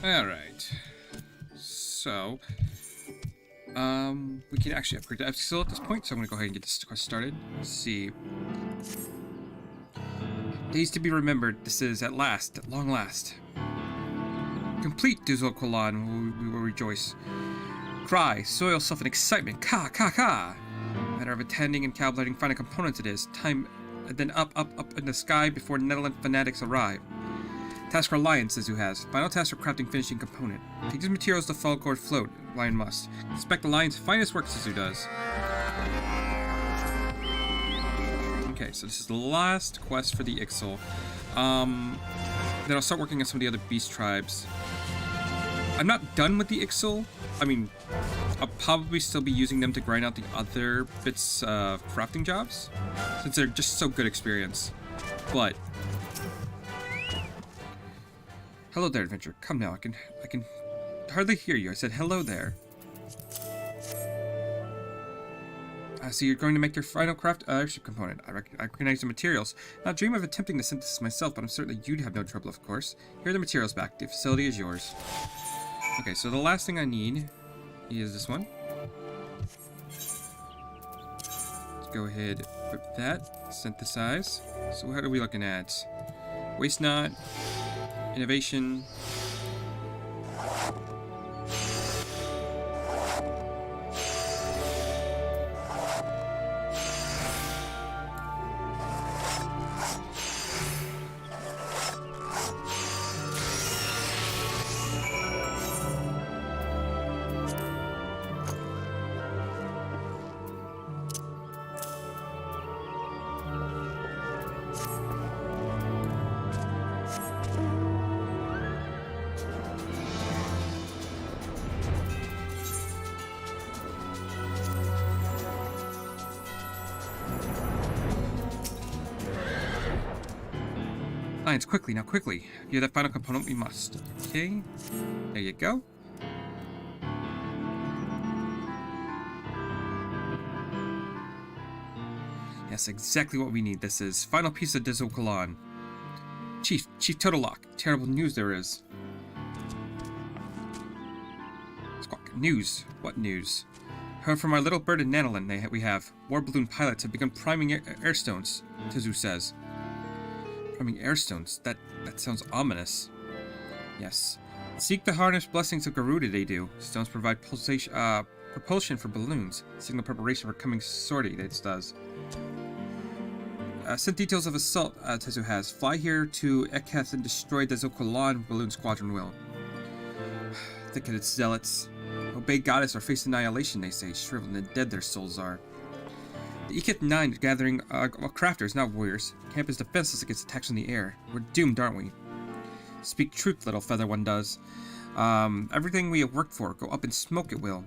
Alright. So, we can actually upgrade to Ixal at this point, so I'm gonna go ahead and get this quest started. Let's see. Days to be remembered. This is at last, at long last. Complete Duzul Kolan, we will rejoice. Cry, soil self in excitement, ka ka ka! Matter of attending and calculating final components it is. Time, and then up in the sky before Netherlands fanatics arrive. Task for Lion, says who has. Final task for crafting finishing component. Take these materials to fall cord float, Lion must. Inspect the Lion's finest work, says who does. Okay, so this is the last quest for the Ixal. Then I'll start working on some of the other beast tribes. I'm not done with the Ixal. I mean, I'll probably still be using them to grind out the other bits of crafting jobs, since they're just so good experience. But hello there, adventure. Come now, I can hardly hear you. I said hello there. So you're going to make your final craft airship component. I recognize the materials. Now, I dream of attempting to synthesis myself, but I'm certain that you'd have no trouble, of course. Here are the materials back. The facility is yours. Okay, so the last thing I need is this one. Let's go ahead, equip that, synthesize. So what are we looking at? Waste not, innovation. Science, quickly, now quickly. You're that final component we must. Okay, there you go. Yes, exactly what we need. This is final piece of Duzul Kolan. Chief Totolok, terrible news there is. Squawk, news. What news? Heard from our little bird in Nanalan, we have. War balloon pilots have begun priming airstones, Tizu says. Priming airstones? That sounds ominous. Yes. Seek the harnessed blessings of Garuda, they do. Stones provide propulsion for balloons. Signal preparation for coming sortie, it does. Sent details of assault, Tezu has. Fly here to Eketh and destroy the Zokolan balloon squadron will. Thick-headed zealots. Obey goddess or face annihilation, they say. Shriveled and dead their souls are. The Ikith 9 gathering crafters, not warriors. Camp is defenseless against attacks from the air. We're doomed, aren't we? Speak truth, little feather one does. Everything we have worked for, go up in smoke it will.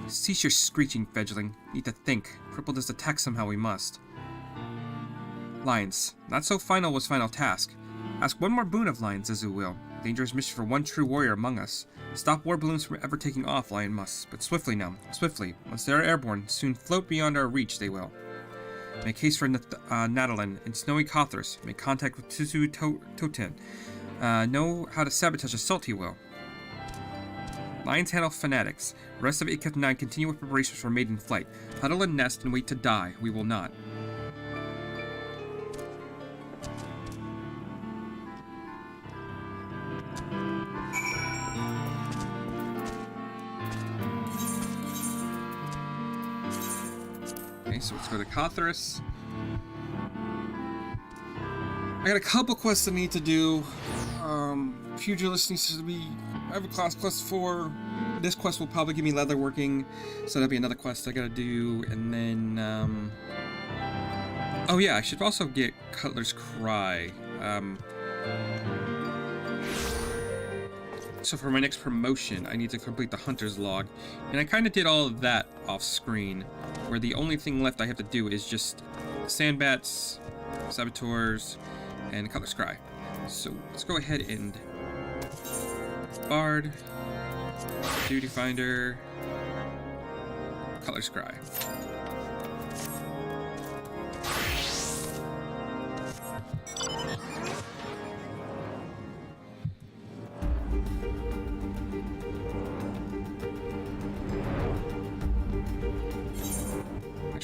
Cease your screeching, fledgling. Need to think. Cripple this attack somehow we must. Lions. Not so final was final task. Ask one more boon of Lions, Zizu will. Dangerous mission for one true warrior among us. Stop war balloons from ever taking off, Lion must. But swiftly now, swiftly. Once they are airborne, soon float beyond our reach, they will. Make haste for Natalan and snowy Kothras. Make contact with Tizu Toten. Know how to sabotage assault, he will. Lions handle fanatics. Rest of Iketh 9 continue with preparations for maiden flight. Huddle and nest and wait to die. We will not. So let's go to Kothras. I got a couple quests I need to do. Pugilist needs to be... I have a class quest for... This quest will probably give me leatherworking, so that'll be another quest I gotta do, and then... Oh yeah, I should also get Cutler's Cry. So for my next promotion, I need to complete the Hunter's Log, and I kind of did all of that off screen, where the only thing left I have to do is just Sandbats, Saboteurs, and Cutler's Cry. So let's go ahead and Bard, Duty Finder, Cutler's Cry.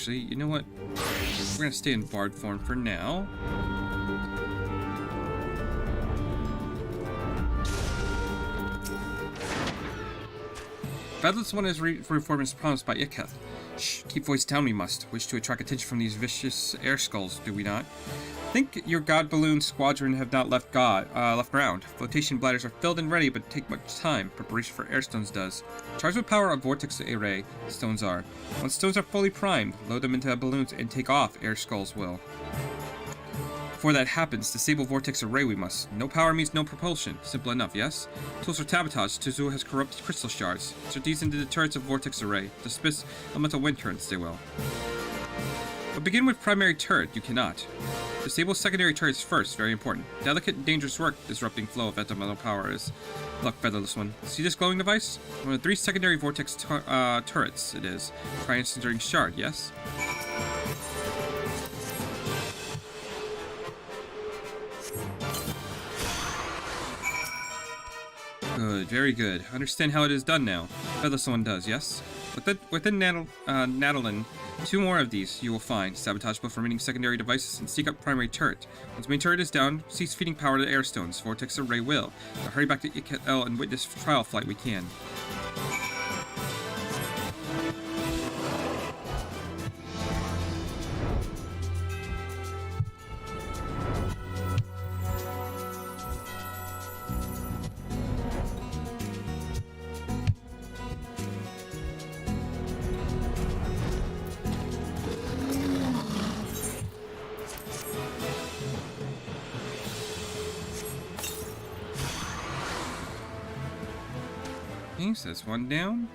Actually, you know what? We're gonna stay in Bard form for now. Featherless One is reformed as promised by Ixal. Shh, keep voice down we must. Wish to attract attention from these vicious air skulls, do we not? Think your god balloon squadron have not left ground. Flotation bladders are filled and ready, but take much time. Preparation for air stones does. Charged with power, a vortex array stones are. Once stones are fully primed, load them into balloons and take off, air skulls will. Before that happens, disable vortex array we must. No power means no propulsion. Simple enough, yes? Tools for sabotage. Tezu has corrupted crystal shards. Insert these into the turrets of vortex array. Dismiss elemental wind turrets, they will. But begin with primary turret, you cannot. Disable secondary turrets first, very important. Delicate and dangerous work, disrupting flow of elemental power is. Look, Featherless One. See this glowing device? One of the 3 secondary vortex turrets it is. Try inserting shard, yes? Good, very good. Understand how it is done now. Featherless One does, yes? Within Nadalin, 2 more of these you will find. Sabotage both remaining secondary devices and seek up primary turret. Once main turret is down, cease feeding power to air stones. Vortex array will. Now hurry back to Ixal and witness trial flight we can. So that's 1 down.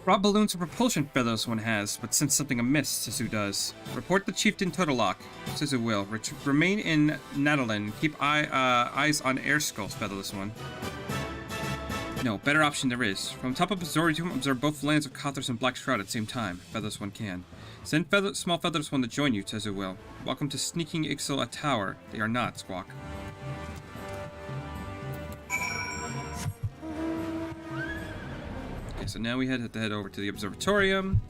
Brought balloons of propulsion Featherless One has, but sensed something amiss, Sisu does. Report the chieftain Totolock. Sisu will. Remain in Nadalin. Keep eyes on air skulls, Featherless One. No, better option there is. From top of Zoritum, observe both lands of Kothras and Black Shroud at the same time. Featherless One can. Send small Featherless One to join you, Tezu will. Welcome to sneaking Ixal a tower. They are not, Squawk. Okay, so now we have to head over to the Observatorium.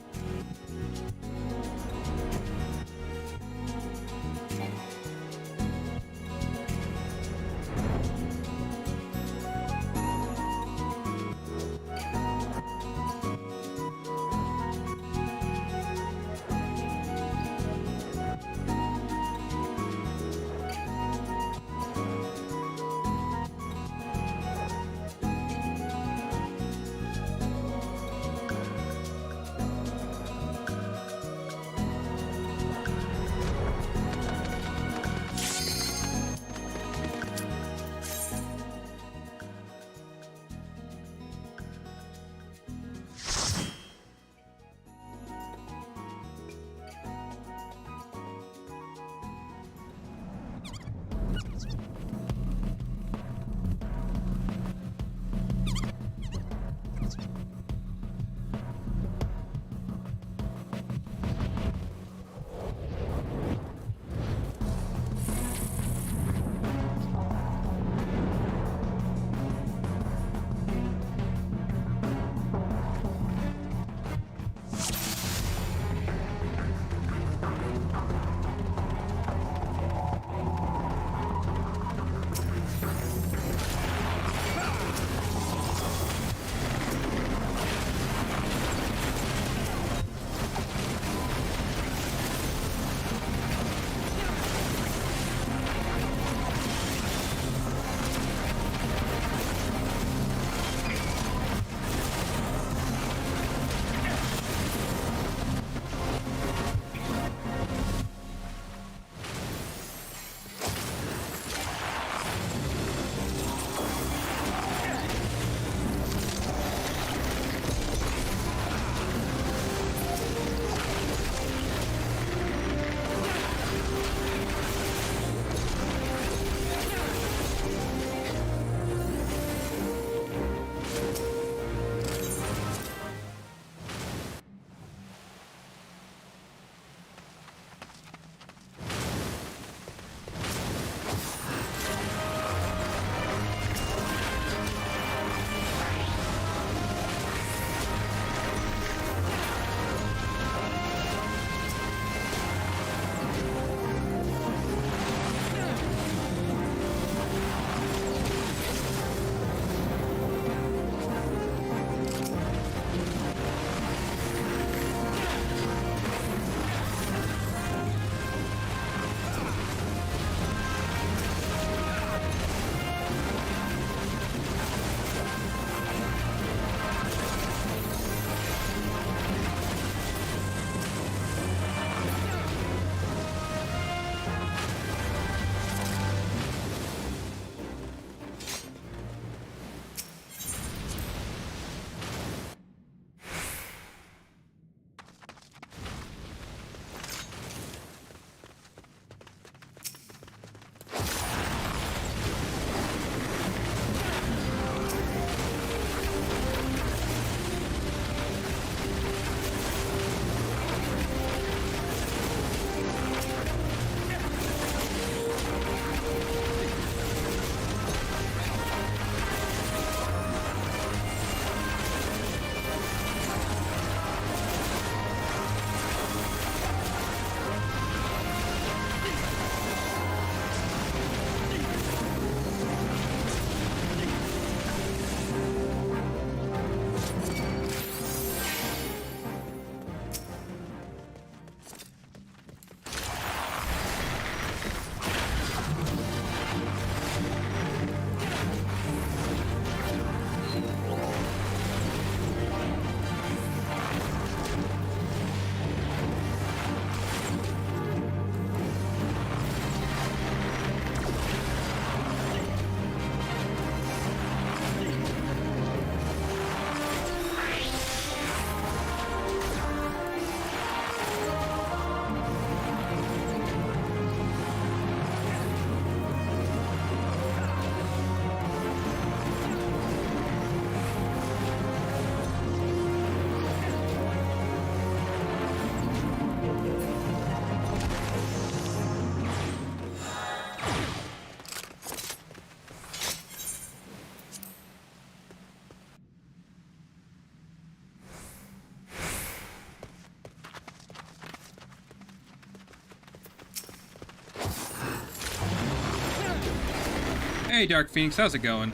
Hey, Dark Phoenix, how's it going?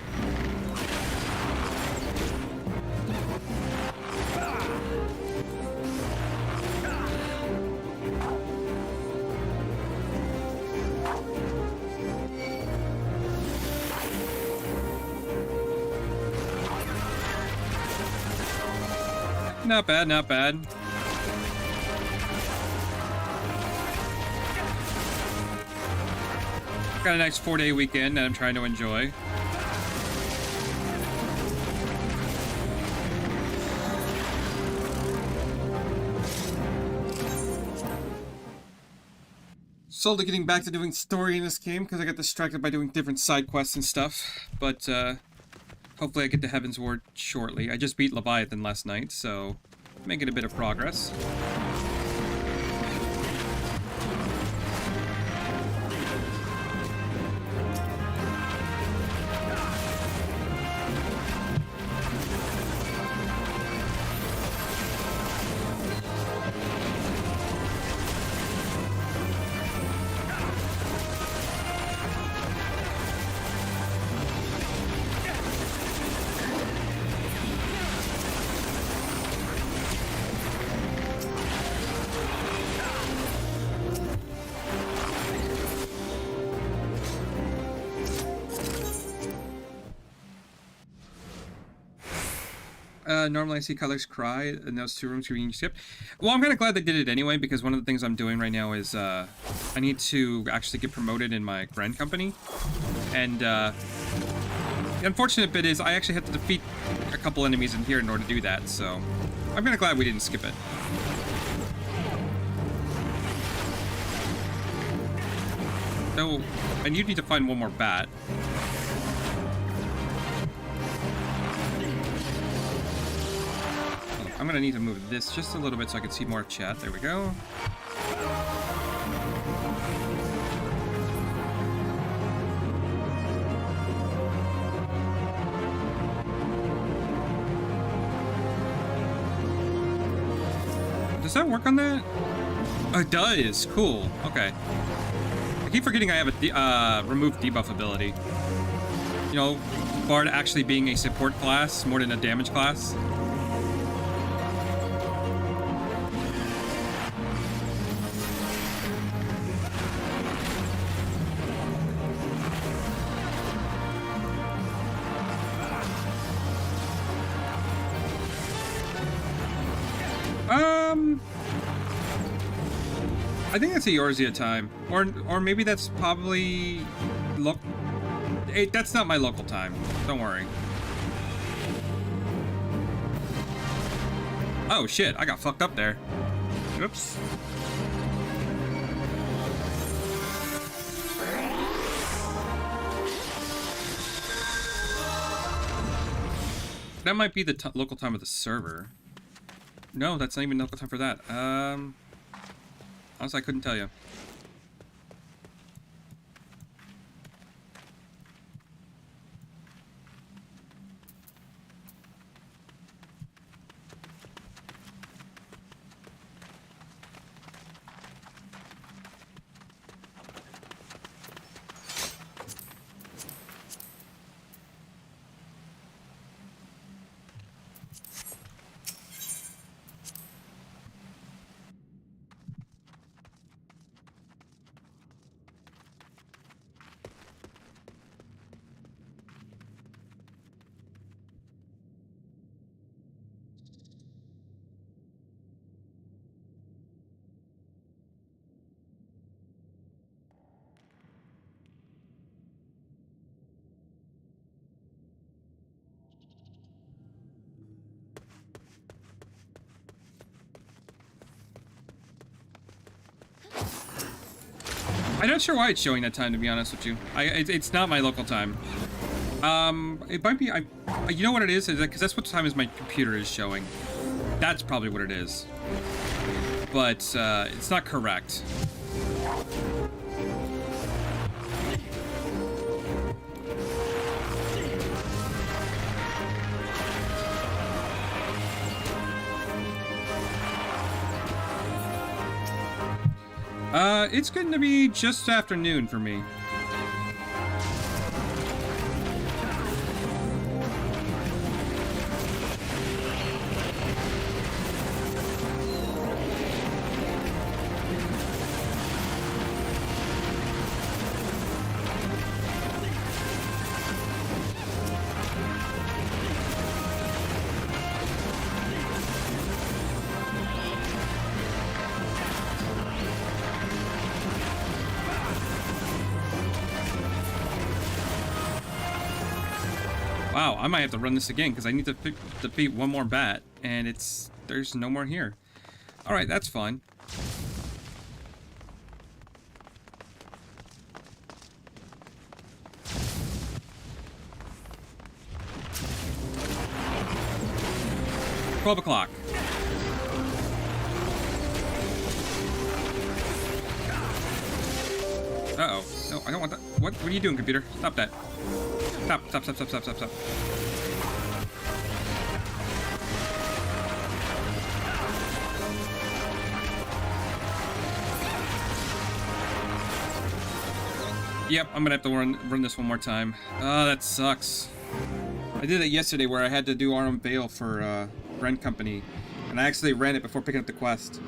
Not bad, not bad. Got a nice 4-day weekend that I'm trying to enjoy. Slowly getting back to doing story in this game because I got distracted by doing different side quests and stuff. But hopefully I get to Heaven's Ward shortly. I just beat Leviathan last night, so making a bit of progress. Normally I see colors cry in those 2 rooms being skipped. Well, I'm kind of glad they did it anyway, because one of the things I'm doing right now is I need to actually get promoted in my friend company. And the unfortunate bit is I actually had to defeat a couple enemies in here in order to do that, so I'm kind of glad we didn't skip it. So, and you need to find one more bat. I'm gonna need to move this just a little bit so I can see more of chat. There we go. Does that work on that? Oh, it does. Cool. Okay. I keep forgetting I have a remove debuff ability. You know, Bard actually being a support class more than a damage class. I think that's a Eorzea time, or maybe that's probably that's not my local time. Don't worry. Oh shit! I got fucked up there. Oops. That might be the local time of the server. No, that's not even local time for that. Honestly, I couldn't tell you. I'm not sure why it's showing that time, to be honest with you. It's not my local time. It might be, you know what it is? Because that's what time is my computer is showing. That's probably what it is. But, it's not correct. It's going to be just afternoon for me. Wow, I might have to run this again because I need to defeat one more bat, and there's no more here. All right, that's fine. $12 o'clock. Uh-oh. No, I don't want that. What are you doing, computer? Stop that. Stop. Yep, I'm gonna have to run this one more time. Oh, that sucks. I did it yesterday where I had to do Arm Vale for Rent Company, and I actually ran it before picking up the quest.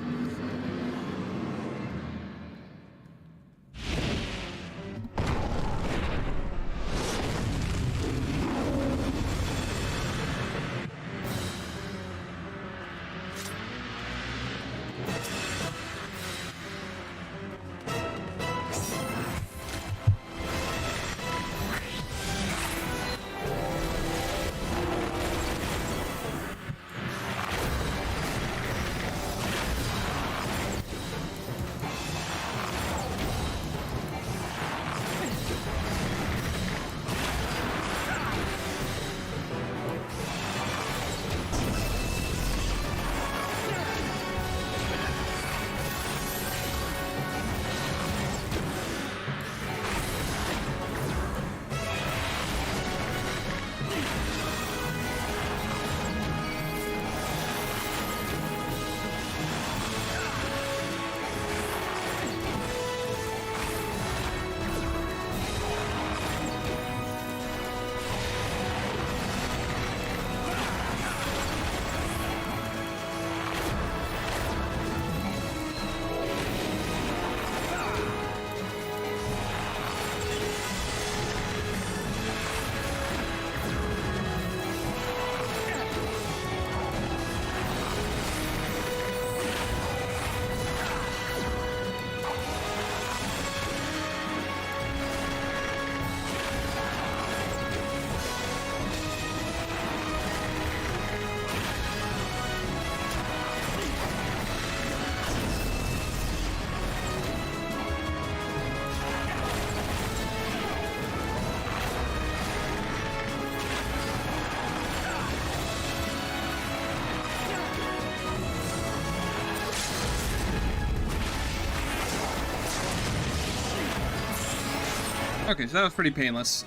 Okay, so that was pretty painless.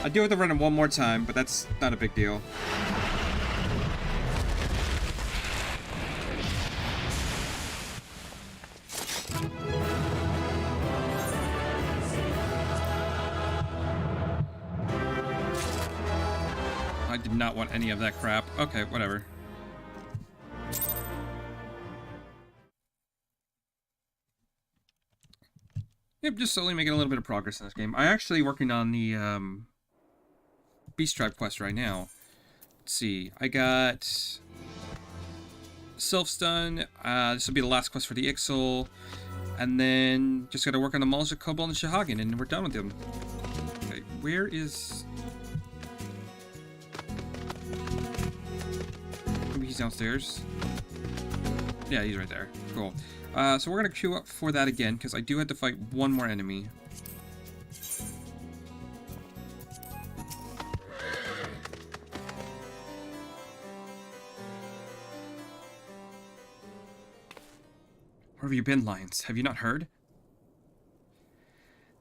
I do have to run it one more time, but that's not a big deal. I did not want any of that crap. Okay, whatever. Yep, just slowly making a little bit of progress in this game. I'm actually working on the Beast Tribe quest right now. Let's see, I got Self-Stun. This will be the last quest for the Ixal. And then just gotta work on the Malja, Kobold, and Shahagan, and we're done with them. Okay, where is... Maybe he's downstairs. Yeah, he's right there. Cool. So we're gonna queue up for that again, because I do have to fight one more enemy. Where have you been, Lions? Have you not heard?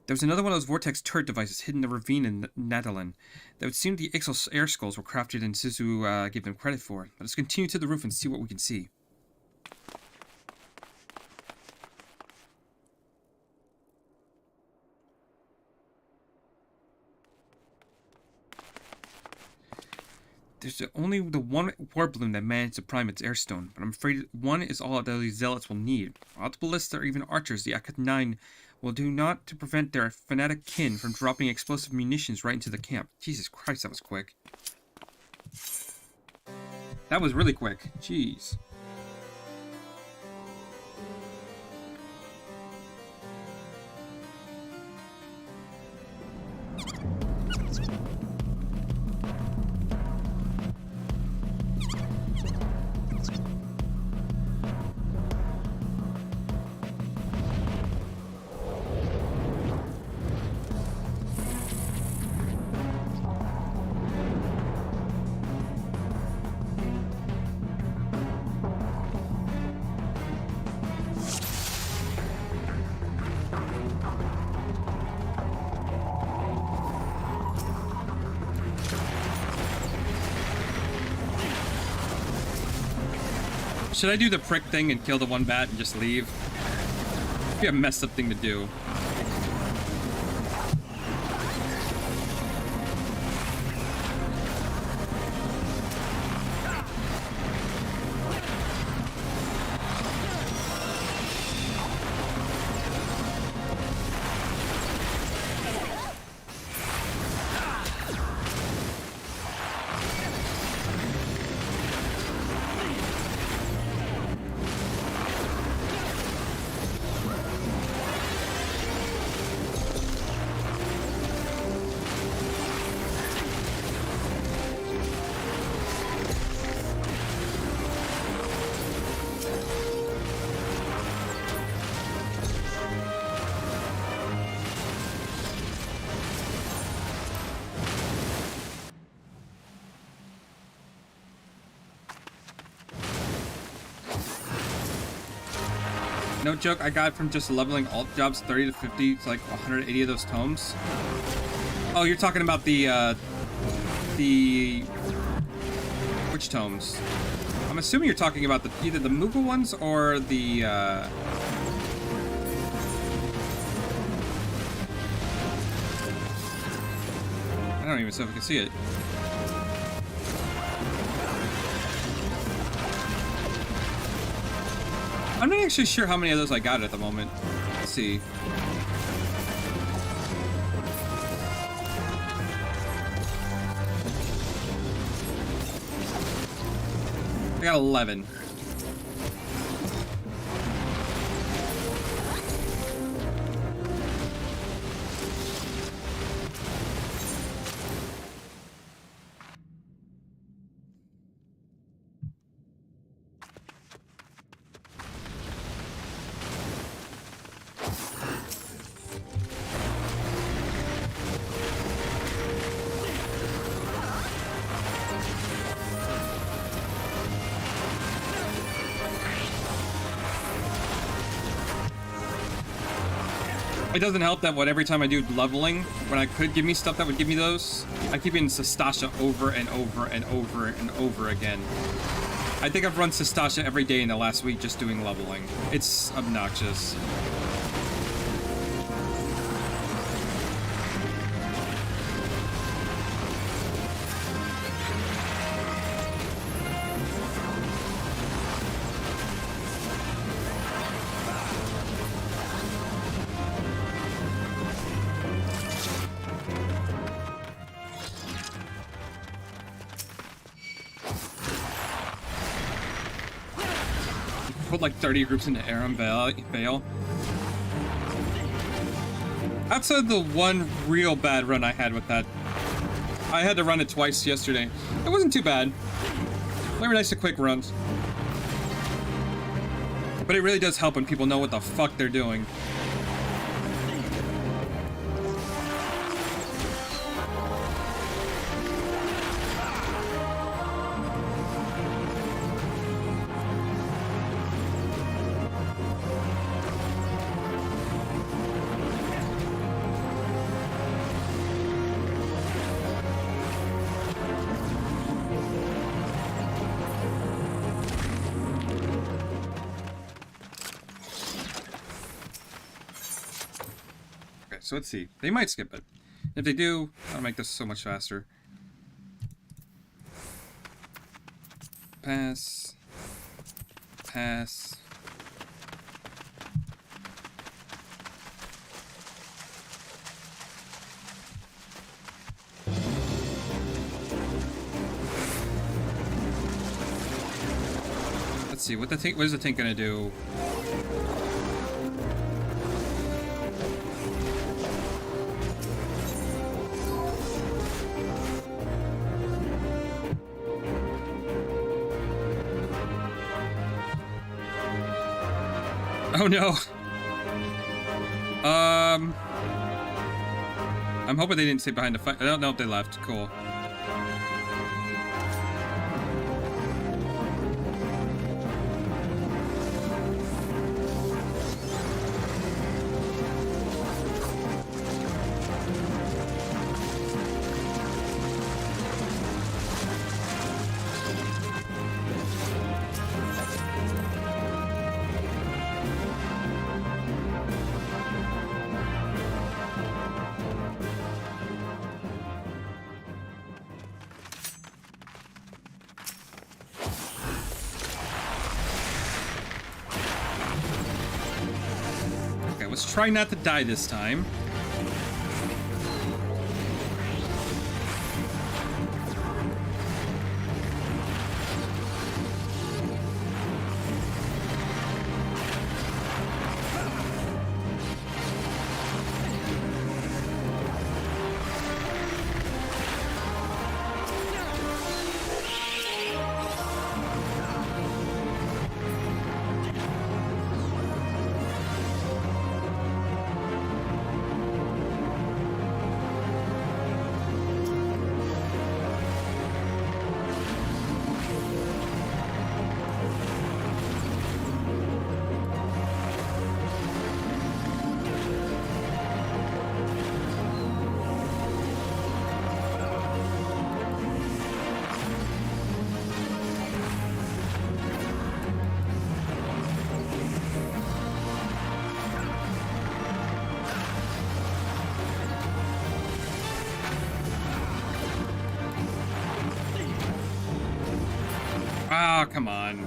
There was another one of those vortex turret devices hidden in the ravine in Nadalin. That would seem the Ixal air skulls were crafted and Sisu gave them credit for. Let us continue to the roof and see what we can see. There's only the one warp balloon that managed to prime its airstone, but I'm afraid one is all that these zealots will need. Without ballists or even archers, the Akat-9 will do naught to prevent their fanatic kin from dropping explosive munitions right into the camp. Jesus Christ, that was quick. That was really quick. Jeez. Should I do the prick thing and kill the one bat and just leave? It'd be a messed up thing to do. No joke, I got from just leveling alt jobs 30 to 50 to like 180 of those tomes. Oh, you're talking about the which tomes? I'm assuming you're talking about the either the Mughal ones or the I don't even know if I can see it. I'm not actually sure how many of those I got at the moment. Let's see. I got 11. It doesn't help that every time I do leveling, when I could give me stuff that would give me those, I keep getting Sastasha over and over and over and over again. I think I've run Sastasha every day in the last week just doing leveling. It's obnoxious. Put like 30 groups into Aram Vale. Outside the one real bad run I had with that, I had to run it twice yesterday. It wasn't too bad. They were nice and quick runs. But it really does help when people know what the fuck they're doing. So let's see. They might skip it. If they do, I'll make this so much faster. Pass. Pass. Let's see. What is the tank gonna do? Oh no. I'm hoping they didn't stay behind the fight. I don't know if they left. Cool. Let's try not to die this time. Oh, come on.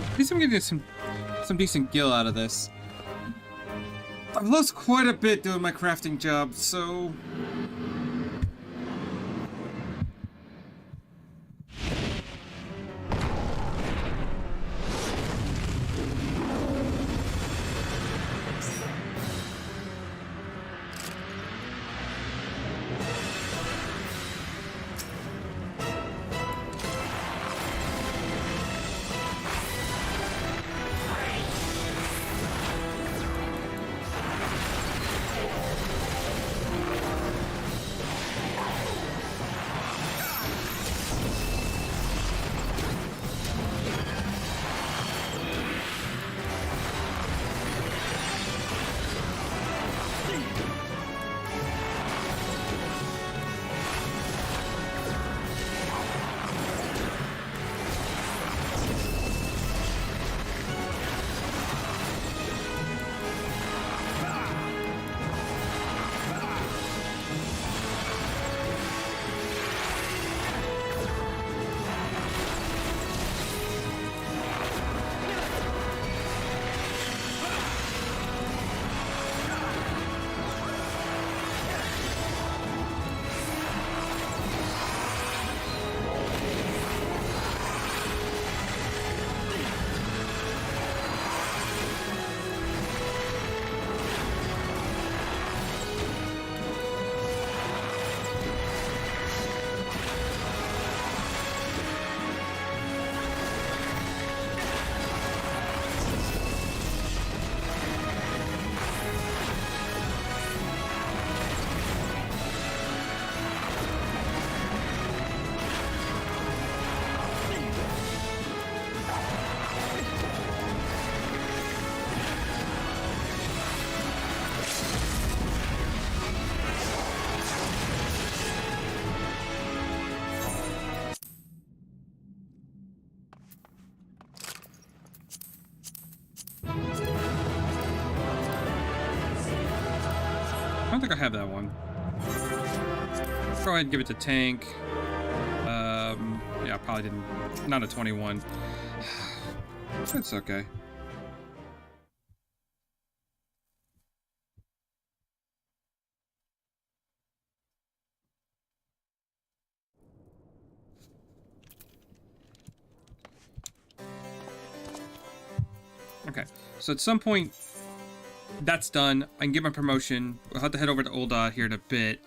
At least I'm gonna get some decent gil out of this. I've lost quite a bit doing my crafting job, so... think I have that one. Go ahead and give it to tank. Yeah, probably didn't. Not a 21. It's okay. Okay, so at some point, that's done. I can get my promotion. We'll have to head over to Ul'dah here in a bit.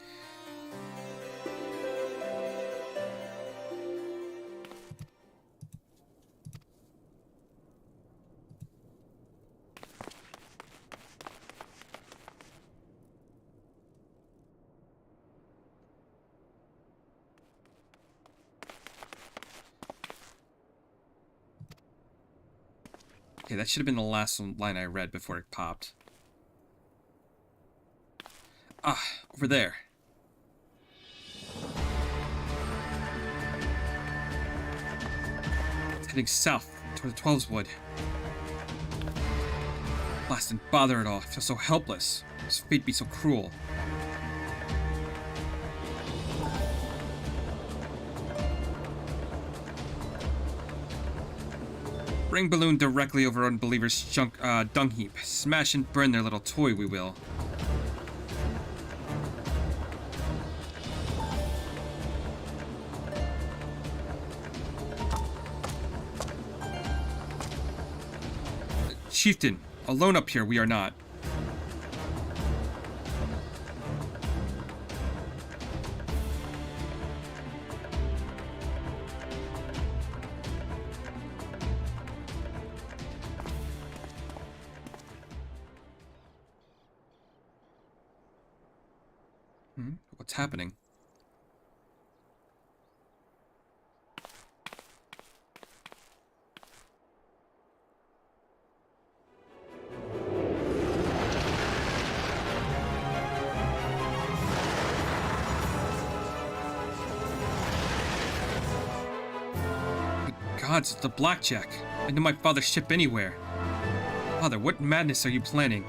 Okay, that should have been the last line I read before it popped. Ah, over there. It's heading south toward the 12's Wood. Blast and bother it all. I feel so helpless. This fate be so cruel. Bring balloon directly over unbelievers' dung heap. Smash and burn their little toy, we will. Chieftain, alone up here we are not. What's happening? Gods, it's the blackjack. I know my father's ship anywhere. Father, what madness are you planning?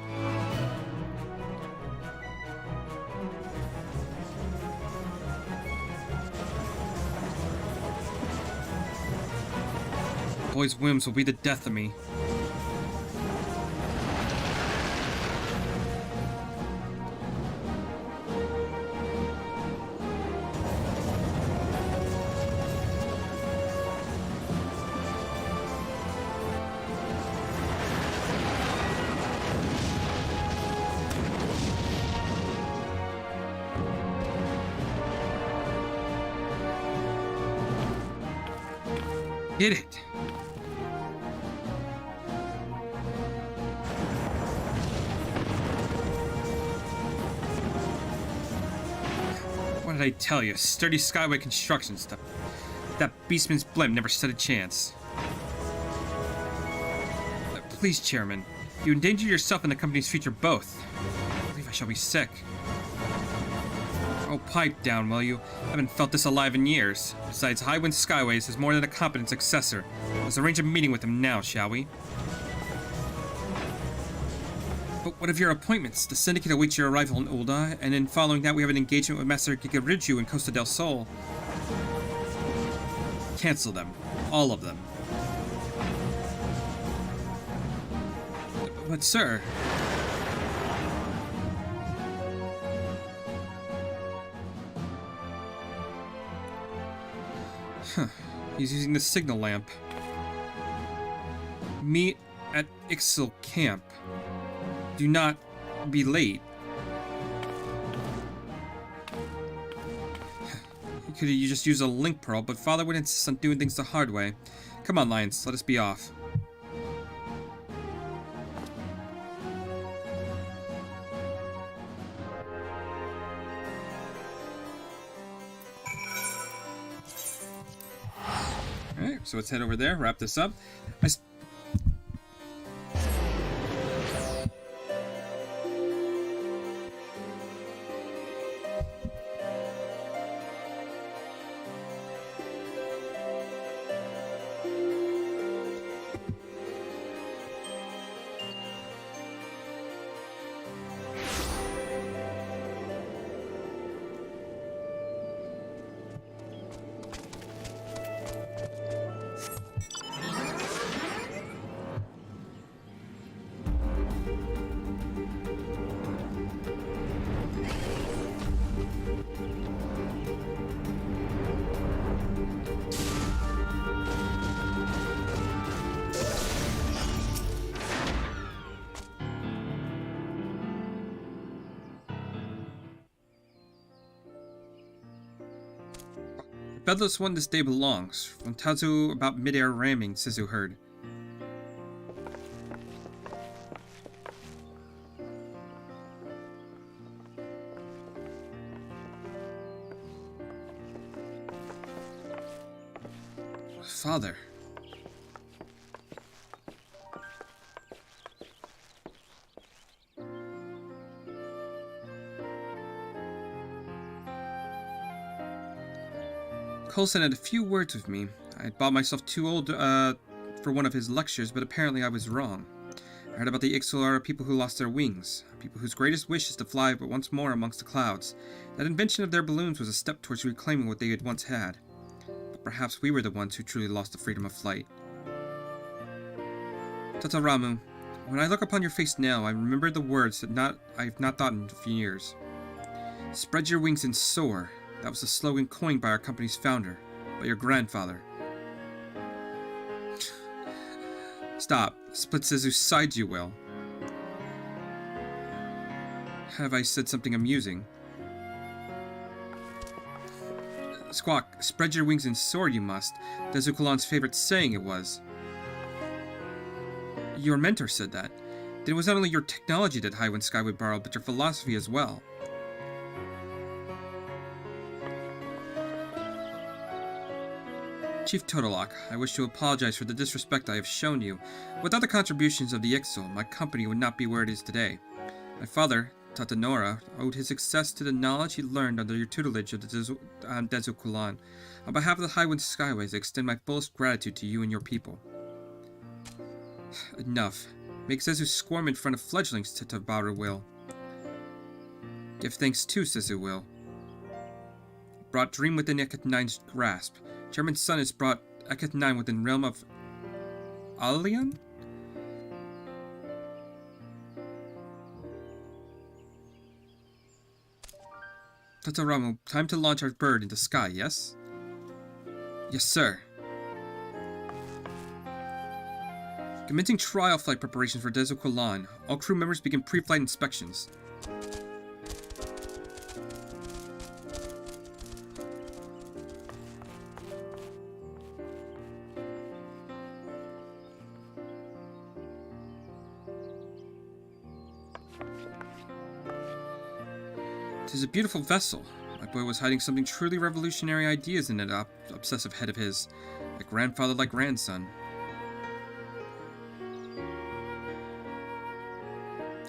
The boy's whims will be the death of me. Get it! What did I tell you? Sturdy Skyway construction stuff. That beastman's blimp never stood a chance. Please, Chairman. You endanger yourself and the company's future both. I believe I shall be sick. Oh, pipe down, will you? I haven't felt this alive in years. Besides, Highwind Skyways is more than a competent successor. Let's arrange a meeting with him now, shall we? But what of your appointments? The Syndicate awaits your arrival in Ul'dah, and then following that we have an engagement with Master Gigariju in Costa del Sol. Cancel them. All of them. But sir... He's using the signal lamp. Meet at Ixal camp. Do not be late. You could have just used a link pearl, but Father would insist on doing things the hard way. Come on, Lions, let us be off. Alright, so let's head over there, wrap this up. Bedless one this day belongs. From Tazu about mid-air ramming, Sisu heard. Father. Coulson had a few words with me. I had bought myself too old for one of his lectures, but apparently I was wrong. I heard about the Ixal are people who lost their wings, people whose greatest wish is to fly but once more amongst the clouds. That invention of their balloons was a step towards reclaiming what they had once had. But perhaps we were the ones who truly lost the freedom of flight. Tataramu, when I look upon your face now, I remember the words that I have not thought in a few years. Spread your wings and soar. That was the slogan coined by our company's founder, by your grandfather. Stop. Split Sizu's side, you will. Have I said something amusing? Squawk, spread your wings and soar you must. Dezukalan's favorite saying it was. Your mentor said that. Then it was not only your technology that Highwind Skyway borrowed, but your philosophy as well. Chief Totolok, I wish to apologize for the disrespect I have shown you. Without the contributions of the Ixal, my company would not be where it is today. My father, Tatanora, owed his success to the knowledge he learned under your tutelage of the Dezukulan. On behalf of the Highwind Skyways, I extend my fullest gratitude to you and your people. Enough. Make Zezu squirm in front of fledglings, Tatabaru will. Give thanks too, Sisu will. Brought Dream within Eket 9's grasp. Chairman's son has brought Eket 9 within realm of Alian? Tataramu, time to launch our bird into sky, yes? Yes, sir. Commencing trial flight preparations for Dezukulan. All crew members begin pre-flight inspections. Tis a beautiful vessel. My boy was hiding something truly revolutionary ideas in that obsessive head of his. Like grandfather, like grandson.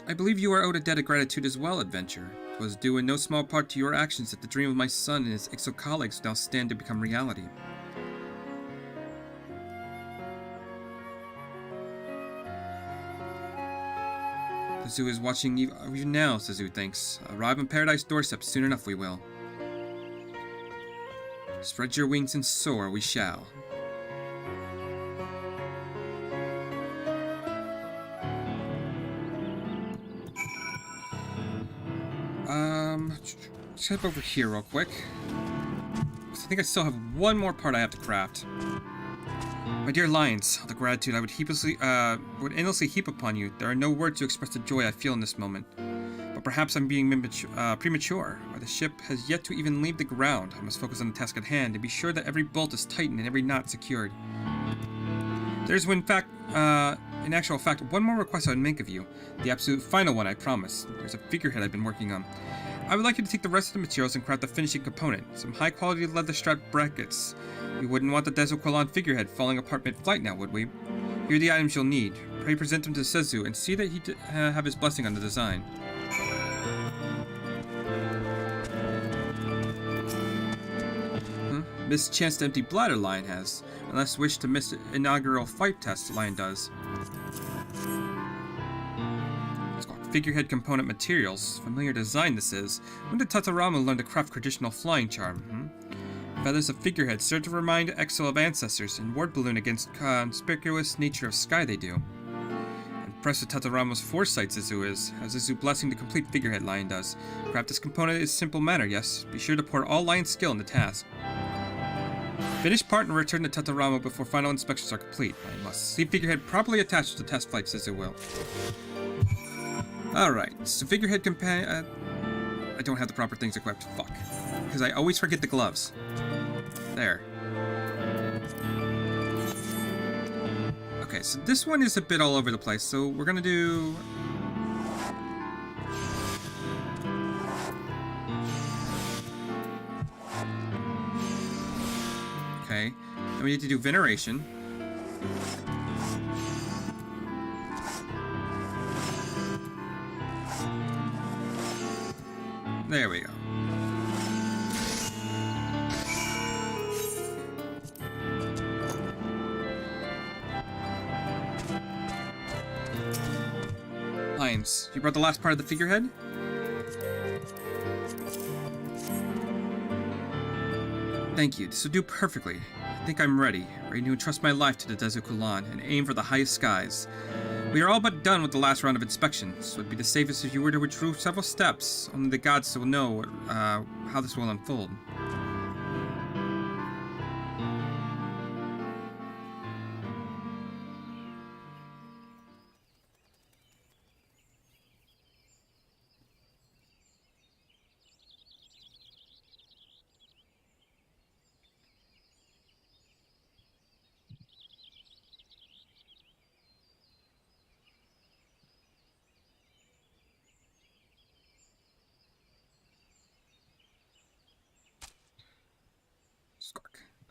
I believe you are owed a debt of gratitude as well, Adventure. 'Twas due in no small part to your actions that the dream of my son and his Ixal colleagues now stand to become reality. The zoo is watching you now, Sizu thinks. Arrive on Paradise doorstep soon enough we will. Spread your wings and soar we shall. Let's head over here real quick. I think I still have one more part I have to craft. My dear Lions, all the gratitude I would endlessly heap upon you, there are no words to express the joy I feel in this moment. But perhaps I'm being premature, or the ship has yet to even leave the ground. I must focus on the task at hand and be sure that every bolt is tightened and every knot secured. There's, in actual fact, one more request I would make of you. The absolute final one, I promise. There's a figurehead I've been working on. I would like you to take the rest of the materials and craft the finishing component. Some high-quality leather strap brackets. We wouldn't want the Dezukalan figurehead falling apart mid-flight now, would we? Here are the items you'll need. Pray present them to Sezu and see that he have his blessing on the design. Missed chance to empty bladder, Lion has. Unless wish to miss inaugural fight test, Lion does. Figurehead component materials. Familiar design this is. When did Tataramu learn to craft traditional flying charm? Feathers of figurehead serve to remind Ixal of ancestors, and ward balloon against conspicuous nature of sky they do. Impressed with Tataramu's foresight, Zizu is. Has Zizu blessing the complete figurehead, Lion does. Craft this component is simple matter, yes. Be sure to pour all Lion's skill in the task. Finish part and return to Tataramu before final inspections are complete. Lion must see figurehead properly attached to test flight, Zizu will. Alright, so figurehead I don't have the proper things equipped. Fuck. Because I always forget the gloves. There. Okay, so this one is a bit all over the place, so we're gonna do... Okay, then we need to do veneration. There we go. Lions, you brought the last part of the figurehead? Thank you, this will do perfectly. I think I'm ready to entrust my life to the Desert Kulan and aim for the highest skies. We are all but done with the last round of inspections, so it'd be the safest if you were to withdraw several steps. Only the gods will know how this will unfold.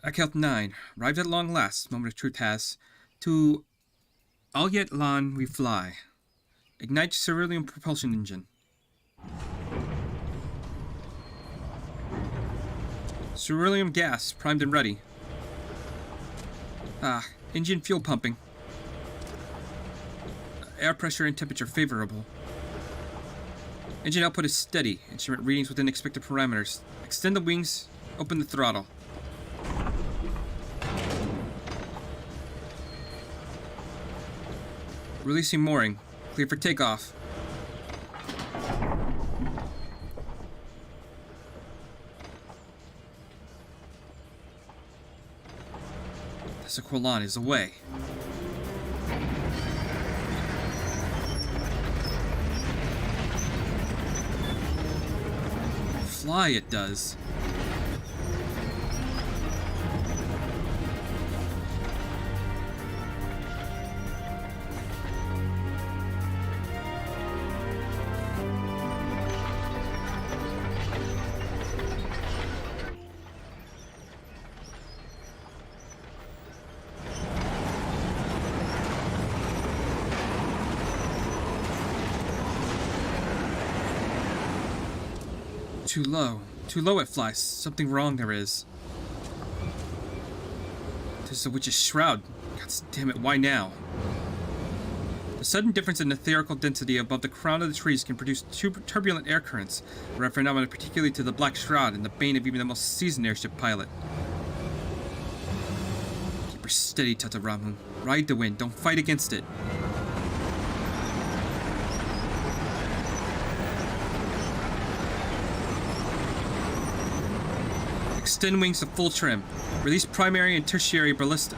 Account 9. Arrived at long last, moment of truth has. To Alyet Lan we fly. Ignite cerulean propulsion engine. Cerulean gas, primed and ready. Engine fuel pumping. Air pressure and temperature favorable. Engine output is steady. Instrument readings within expected parameters. Extend the wings, open the throttle. Releasing mooring. Clear for takeoff. The Kulan is away. Fly it does. Too low. Too low it flies. Something wrong there is. There's the witch's shroud. God damn it, why now? The sudden difference in etherical density above the crown of the trees can produce turbulent air currents, a rare phenomenon particularly to the black shroud and the bane of even the most seasoned airship pilot. Keep her steady, Tataramu. Ride the wind, don't fight against it. Extend wings to full trim. Release primary and tertiary ballast.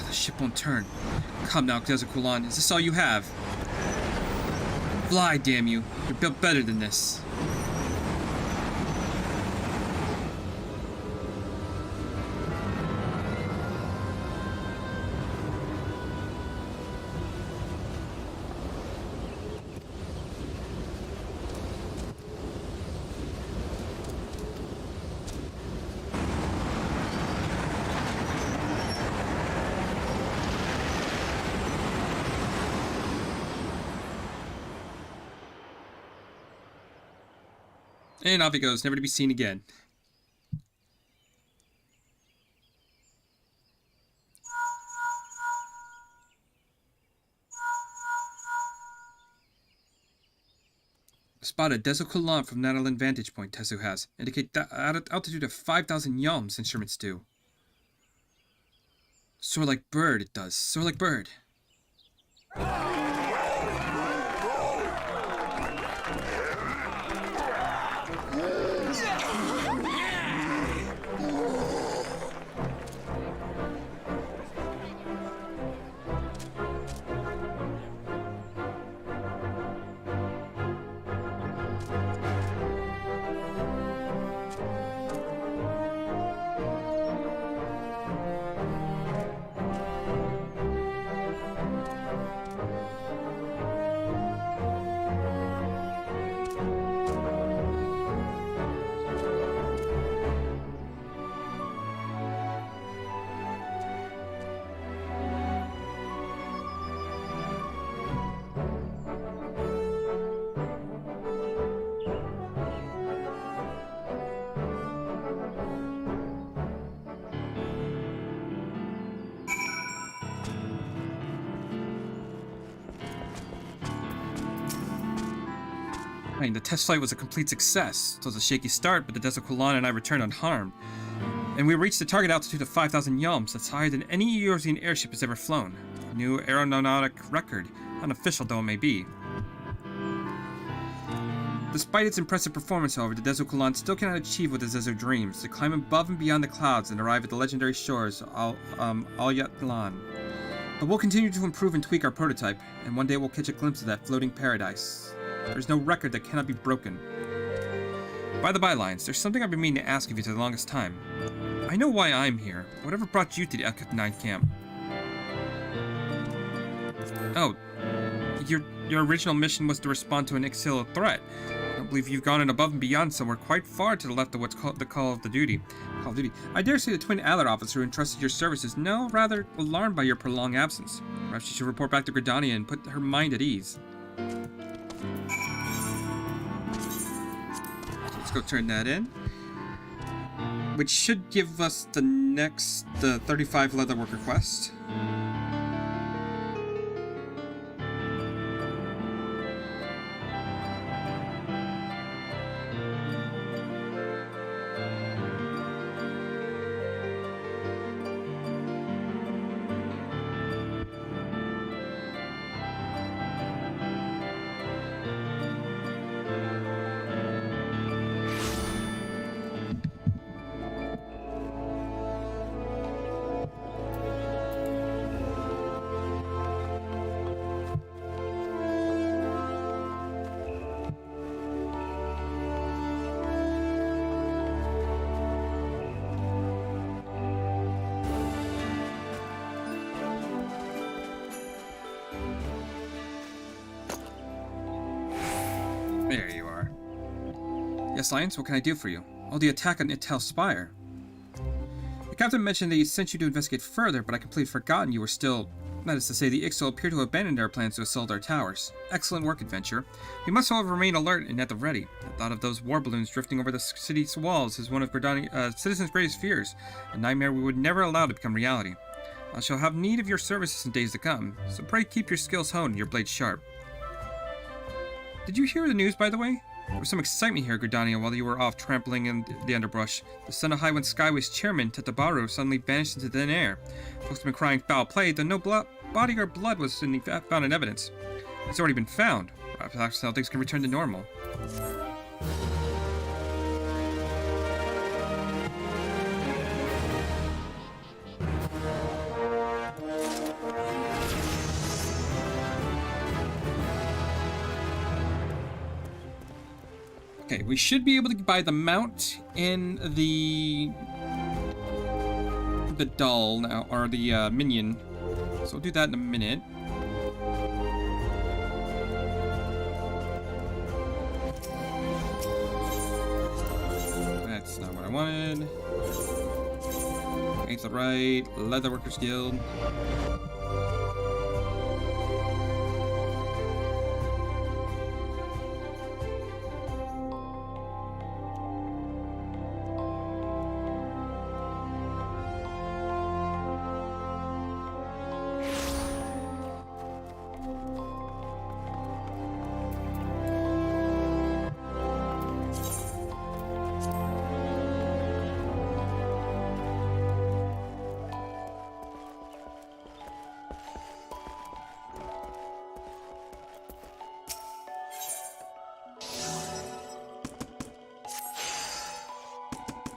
The ship won't turn. Come now, Desert Kulan. Is this all you have? Fly, damn you. You're built better than this. And off he goes, never to be seen again. Spotted Desert Kulan from Natalan vantage point, Tezu has. Indicate that altitude of 5,000 yalms, instruments do. Soar like bird, it does. Soar like bird. fine. The test flight was a complete success. It was a shaky start, but the Desert Kulan and I returned unharmed. And we reached the target altitude of 5,000 yalms. That's higher than any Eurasian airship has ever flown. A new aeronautic record, unofficial though it may be. Despite its impressive performance, however, the Desert Kulan still cannot achieve what the Zezu dreams, to climb above and beyond the clouds and arrive at the legendary shores of Al-Yatlan. But we'll continue to improve and tweak our prototype, and one day we'll catch a glimpse of that floating paradise. There's no record that cannot be broken. By the bylines, there's something I've been meaning to ask of you for the longest time. I know why I'm here. Whatever brought you to the LK-9 camp? Oh, your original mission was to respond to an Ixal threat. I don't believe you've gone in above and beyond somewhere quite far to the left of what's called the Call of Duty. I dare say the twin Adler officer who entrusted your services now rather alarmed by your prolonged absence. Perhaps you should report back to Gridania and put her mind at ease. Let's go turn that in. Which should give us the next 35 leatherworker quest. There you are. Yes, Lions, what can I do for you? Oh, the attack on Ixal Spire. The captain mentioned that he sent you to investigate further, but I completely forgotten you were still... That is to say, the Ixal appear to have abandoned their plans to assault our towers. Excellent work, adventurer. We must, however, remain alert and at the ready. The thought of those war balloons drifting over the city's walls is one of citizens' greatest fears, a nightmare we would never allow to become reality. I shall have need of your services in days to come, so pray keep your skills honed and your blades sharp. Did you hear the news, by the way? There was some excitement here, Gridania, while you were off trampling in the underbrush. The son of Highwind Skyway's chairman, Tetabaru, suddenly vanished into thin air. Folks have been crying foul play, though no body or blood was found in evidence. It's already been found. Perhaps how things can return to normal. Okay, we should be able to buy the mount in the doll now, or the minion. So we'll do that in a minute. That's not what I wanted. Ain't the right. Leatherworkers Guild.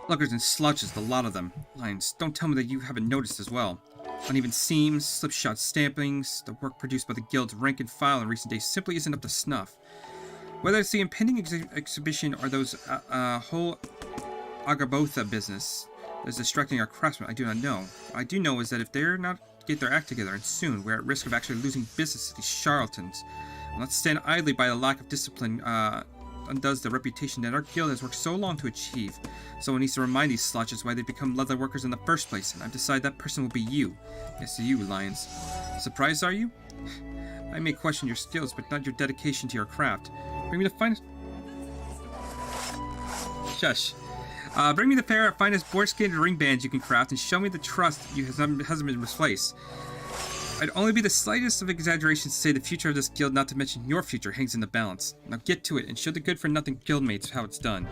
Sluggers and slouches, the lot of them. Lions, don't tell me that you haven't noticed as well. Uneven seams, slipshod stampings, the work produced by the guild's rank and file in recent days simply isn't up to snuff. Whether it's the impending exhibition or those whole Agabotha business that is distracting our craftsmen, I do not know. What I do know is that if they're not get their act together, and soon, we're at risk of actually losing business to these charlatans. I'll not stand idly by the lack of discipline undoes the reputation that our guild has worked so long to achieve. Someone needs to remind these slouches why they become leather workers in the first place, and I've decided that person will be you. Yes, you, Lions. Surprised, are you? I may question your skills, but not your dedication to your craft. Bring me the finest... Shush. Bring me the pair of finest boar-skinned ring bands you can craft, and show me the trust you hasn't been misplaced. I'd only be the slightest of exaggeration to say the future of this guild, not to mention your future, hangs in the balance. Now get to it and show the good-for-nothing guildmates how it's done.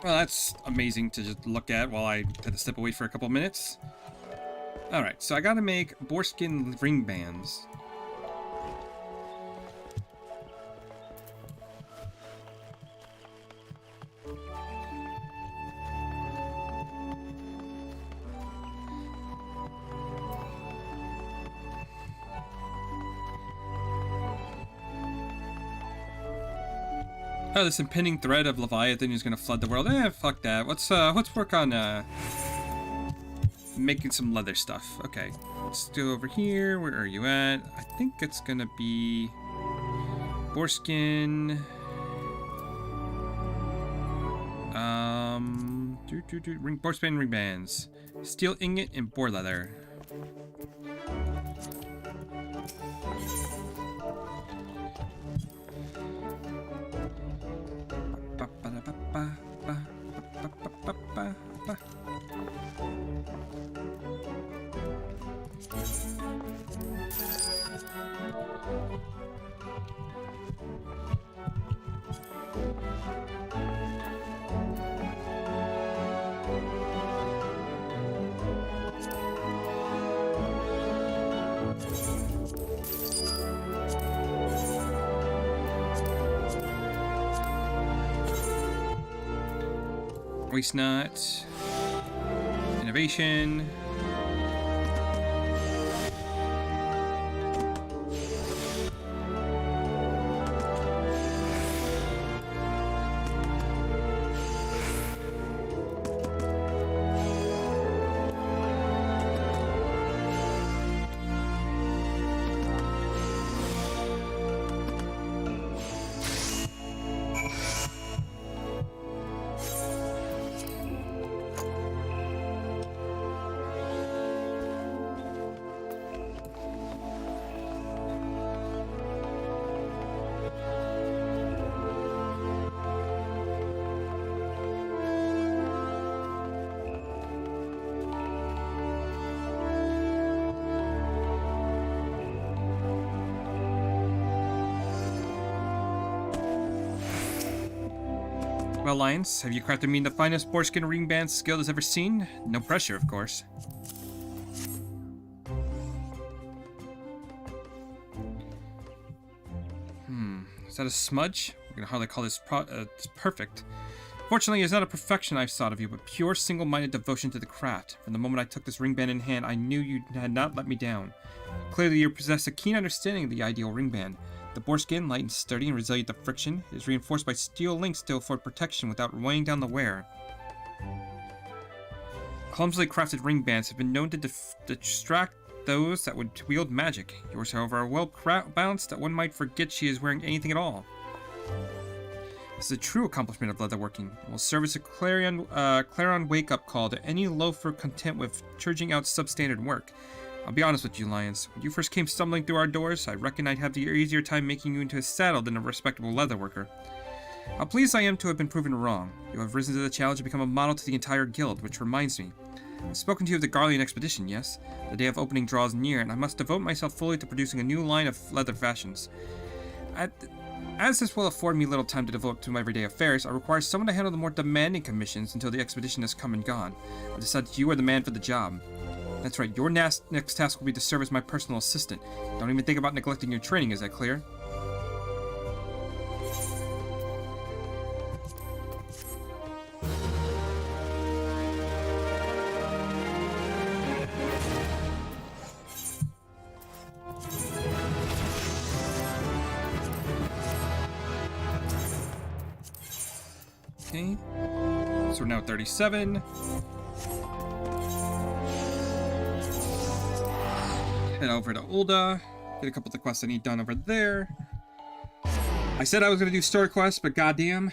Well, that's amazing to just look at while I had to step away for a couple minutes. Alright, so I gotta make boarskin ring bands. Oh, this impending threat of Leviathan is gonna flood the world. Fuck that. Let's work on making some leather stuff. Okay, let's go over here. Where are you at? I think it's gonna be boarskin. Boarskin ring bands, steel ingot, and boar leather. Waste not. Innovation. Well, Lions, have you crafted me the finest boarskin ring band skill has ever seen? No pressure, of course. Is that a smudge? We're gonna hardly call this perfect. Fortunately, it's not a perfection I've sought of you, but pure single-minded devotion to the craft. From the moment I took this ring band in hand, I knew you had not let me down. Clearly, you possess a keen understanding of the ideal ring band. The boarskin, light and sturdy and resilient to friction, is reinforced by steel links to afford protection without weighing down the wearer. Clumsily crafted ring bands have been known to distract those that would wield magic. Yours, however, are well balanced that one might forget she is wearing anything at all. This is a true accomplishment of leatherworking. It will serve as a clarion wake-up call to any loafer content with churning out substandard work. I'll be honest with you, Lions. When you first came stumbling through our doors, I reckoned I'd have the easier time making you into a saddle than a respectable leatherworker. How pleased I am to have been proven wrong. You have risen to the challenge and become a model to the entire guild, which reminds me. I've spoken to you of the Garlean expedition, yes? The day of opening draws near, and I must devote myself fully to producing a new line of leather fashions. As this will afford me little time to devote to my everyday affairs, I require someone to handle the more demanding commissions until the expedition has come and gone. I've decided you are the man for the job. That's right, your next task will be to serve as my personal assistant. Don't even think about neglecting your training, is that clear? Okay, so we're now at 37. Head over to Ulda, get a couple of the quests I need done over there. I said I was going to do story quests, but goddamn.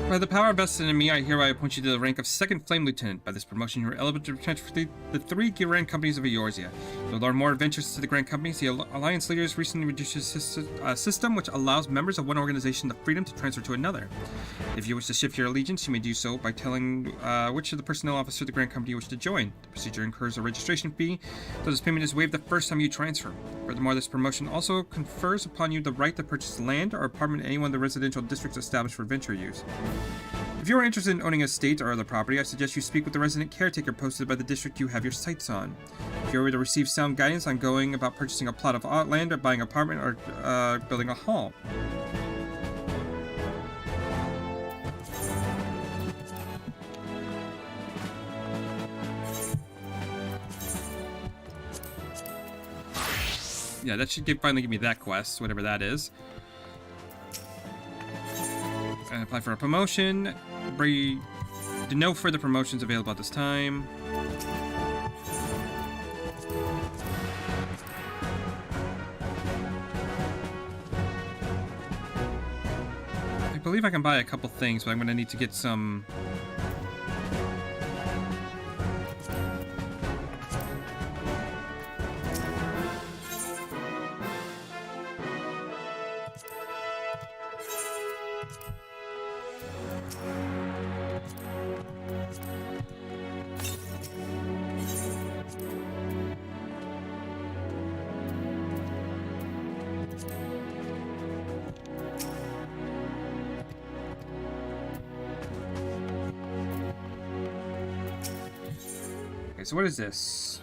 By the power vested in me, I hereby appoint you to the rank of Second Flame Lieutenant. By this promotion, you are eligible to return for the three Grand Companies of Eorzea. You'll learn more adventures to the Grand Companies. The Alliance leaders recently introduced a system which allows members of one organization the freedom to transfer to another. If you wish to shift your allegiance, you may do so by telling which of the personnel officers of the Grand Company you wish to join. The procedure incurs a registration fee, so this payment is waived the first time you transfer. Furthermore, this promotion also confers upon you the right to purchase land or apartment in any one of the residential districts established for venture use. If you are interested in owning a estate or other property, I suggest you speak with the resident caretaker posted by the district you have your sights on. If you are to receive sound guidance on going about purchasing a plot of land or buying an apartment or building a hall. Yeah, that should finally give me that quest, whatever that is. And apply for a promotion. No further promotions available at this time. I believe I can buy a couple things, but I'm going to need to get some... So what is this?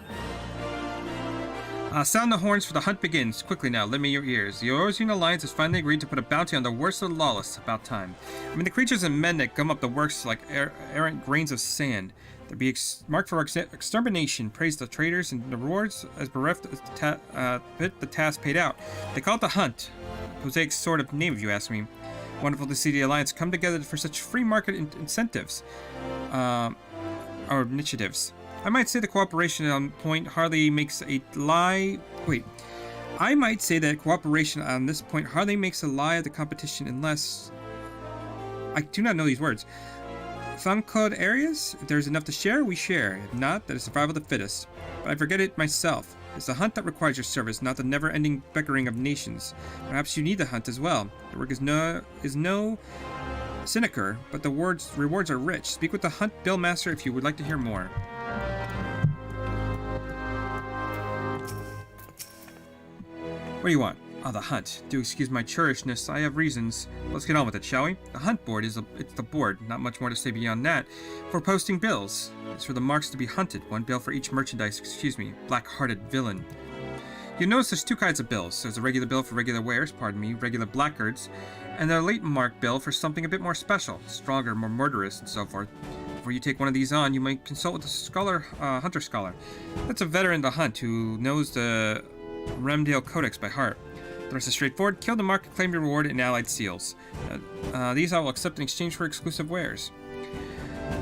Sound the horns for the hunt begins. Quickly now, lend me your ears. The Orozine Alliance has finally agreed to put a bounty on the worst of the lawless. About time. I mean, the creatures and men that gum up the works like errant grains of sand. They'll be marked for extermination. Praise the traitors and the rewards as bereft the task paid out. They call it the hunt. Prosaic sort of name, if you ask me. Wonderful to see the Alliance come together for such free market incentives. Or initiatives. I might say the cooperation on point hardly makes a lie. Wait. I might say that cooperation on this point hardly makes a lie of the competition unless... I do not know these words. Thunclud areas? If there's enough to share, we share. If not, that is survival of the fittest. But I forget it myself. It's the hunt that requires your service, not the never-ending bickering of nations. Perhaps you need the hunt as well. The work is no sinecure, but the rewards are rich. Speak with the hunt bill master if you would like to hear more. What do you want? Oh, the hunt. Do excuse my churlishness, I have reasons. Let's get on with it, shall we? The hunt board it's the board, not much more to say beyond that. For posting bills. It's for the marks to be hunted, one bill for each merchandise, black-hearted villain. You notice there's two kinds of bills. There's a regular bill for regular wares, regular blackguards, and a late mark bill for something a bit more special, stronger, more murderous, and so forth. Before you take one of these on, you might consult with a hunter scholar. That's a veteran of the hunt who knows the Remdale Codex by heart. The rest is straightforward. Kill the mark, claim your reward, and allied seals. These I will accept in exchange for exclusive wares.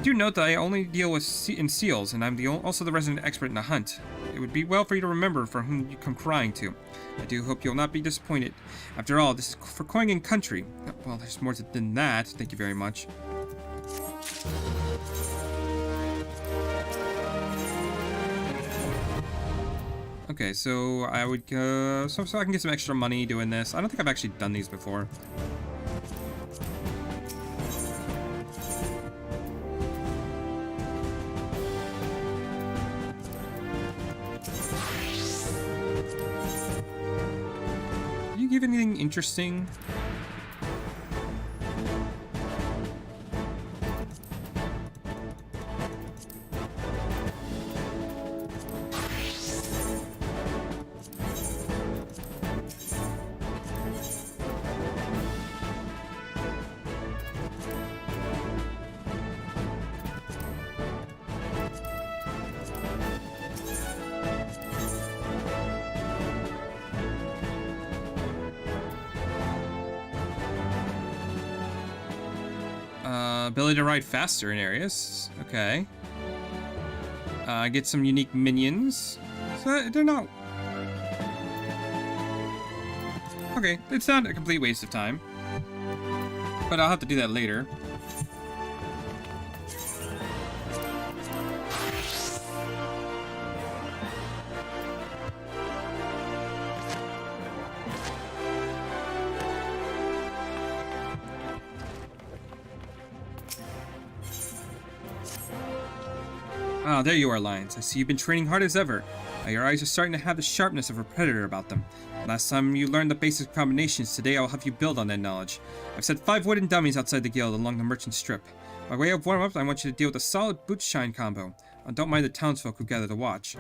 Do note that I only deal with in seals, and I'm also the resident expert in the hunt. It would be well for you to remember for whom you come crying to. I do hope you'll not be disappointed. After all, this is for coining country. Well, there's more than that. Thank you very much. Okay, so I would so I can get some extra money doing this. I don't think I've actually done these before. Do you give anything interesting? Ability to ride faster in areas. Okay. Get some unique minions. So they're not... Okay, it's not a complete waste of time. But I'll have to do that later. Ah, there you are, Lions. I see you've been training hard as ever. Your eyes are starting to have the sharpness of a predator about them. Last time you learned the basic combinations, today I will have you build on that knowledge. I've set 5 wooden dummies outside the guild along the merchant strip. By way of warm-up, I want you to deal with a solid boot-shine combo. Don't mind the townsfolk who gather to watch.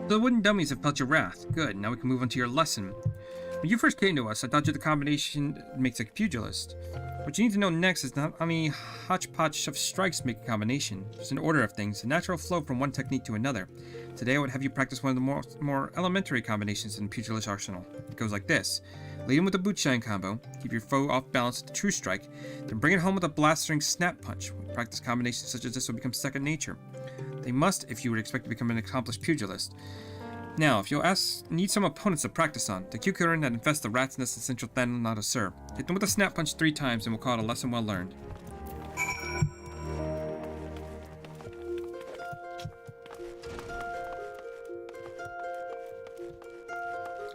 The wooden dummies have felt your wrath. Good, now we can move on to your lesson. When you first came to us, I thought you the combination makes a pugilist. What you need to know next is not any hodgepodge of strikes make a combination. There's an order of things, a natural flow from one technique to another. Today I would have you practice one of the more elementary combinations in the pugilist arsenal. It goes like this. Lead him with a boot shine combo, keep your foe off balance with the true strike, then bring it home with a blastering snap punch. When you practice combinations such as this will become second nature. They must if you would expect to become an accomplished pugilist. Now, if you'll need some opponents to practice on, the Q-Current that infests the rat's nest in Central Thanon, not a sir. Hit them with a snap punch 3 times and we'll call it a lesson well learned.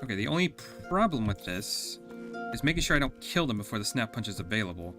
Okay, the only problem with this is making sure I don't kill them before the snap punch is available.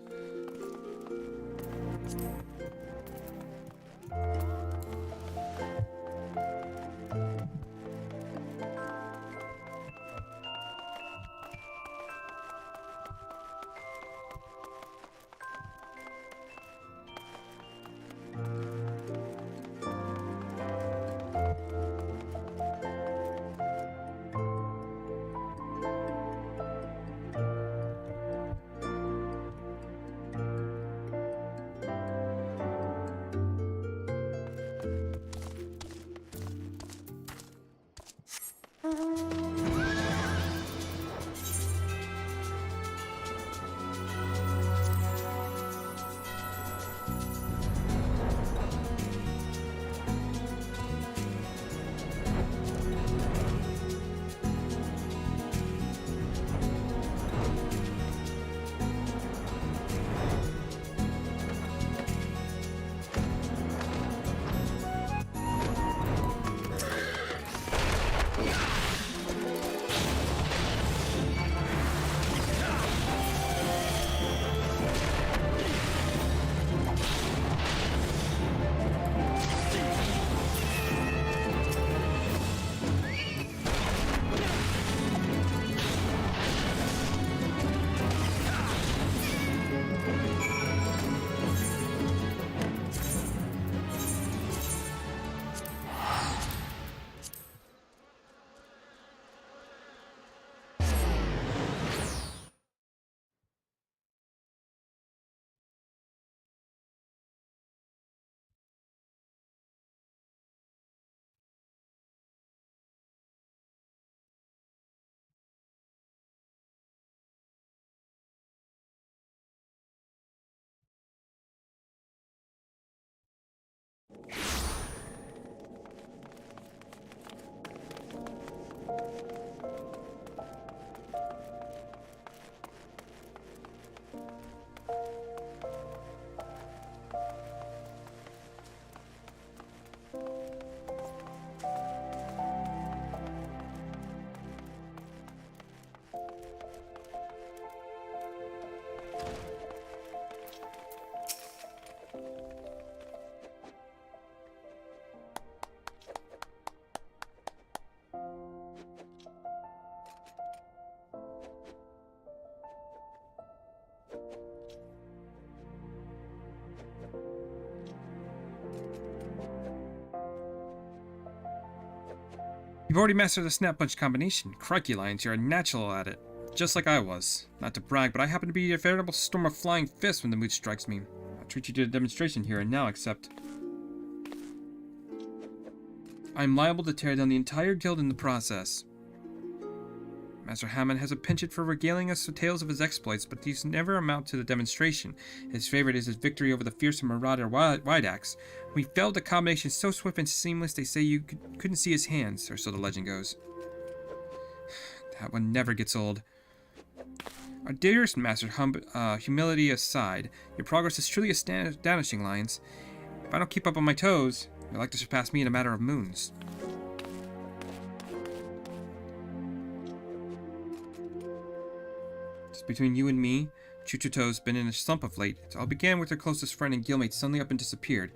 You've already mastered the snap punch combination. Crikey, Lions, you're a natural at it. Just like I was. Not to brag, but I happen to be a veritable storm of flying fists when the mood strikes me. I'll treat you to a demonstration here and now, except I'm liable to tear down the entire guild in the process. Master Hammond has a penchant for regaling us with tales of his exploits, but these never amount to the demonstration. His favorite is his victory over the fearsome marauder Wideaxe. We failed the combination so swift and seamless they say you couldn't see his hands, or so the legend goes. That one never gets old. Our dearest master, humility aside, your progress is truly astonishing, Lions. If I don't keep up on my toes, you'll like to surpass me in a matter of moons. Just between you and me, Chuchuto's been in a slump of late. It all began with her closest friend and guildmate suddenly up and disappeared.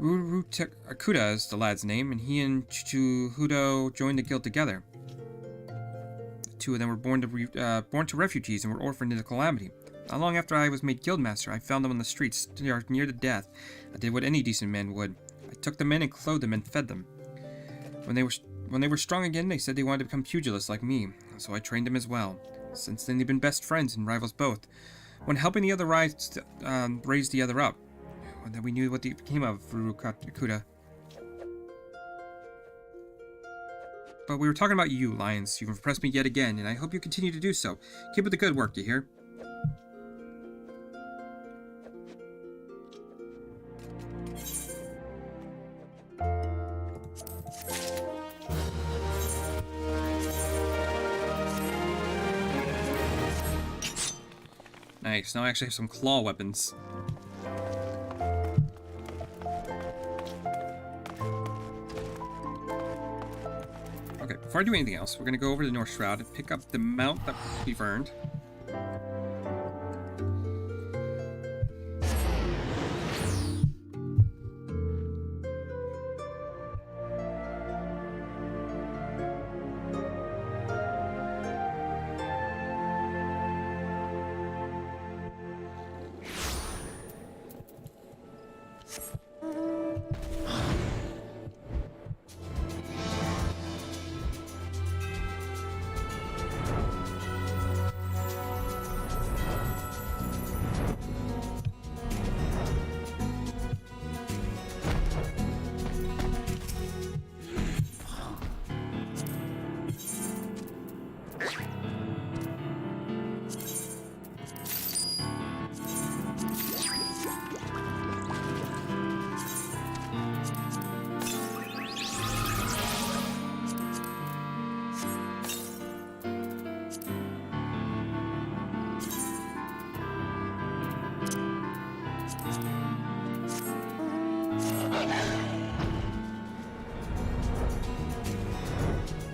Rutakuda is the lad's name, and he and Chuchuhudo joined the guild together. The two of them were born to refugees and were orphaned into calamity. Not long after I was made guildmaster, I found them on the streets, near to death. I did what any decent man would. I took them in and clothed them and fed them. When they were When they were strong again, they said they wanted to become pugilists like me, so I trained them as well. Since then, they've been best friends and rivals both. When helping the other raise the other up, that we knew what became of Furukakuta. But we were talking about you, Lions. You've impressed me yet again, and I hope you continue to do so. Keep up the good work, you hear? Nice, now I actually have some claw weapons. Okay, before I do anything else, we're gonna go over to the North Shroud and pick up the mount that we've earned.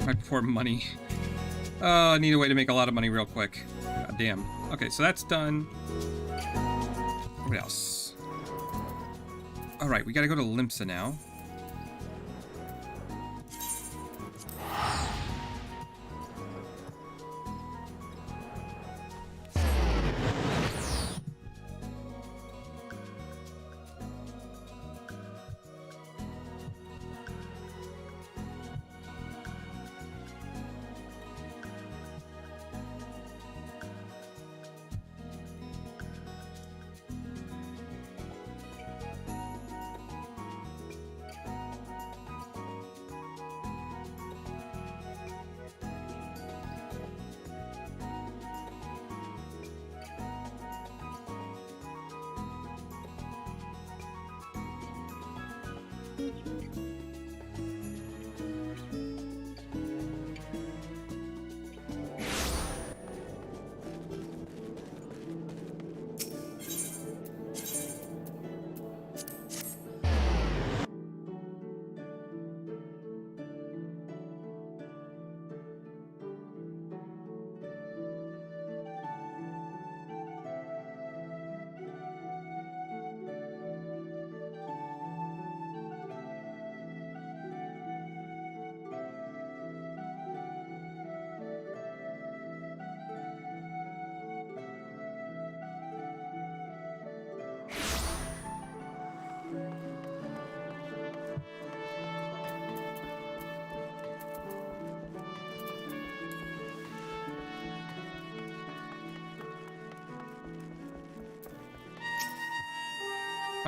Right before money. Oh, I need a way to make a lot of money real quick. God damn. Okay, so that's done. What else? Alright, we gotta go to Limsa now.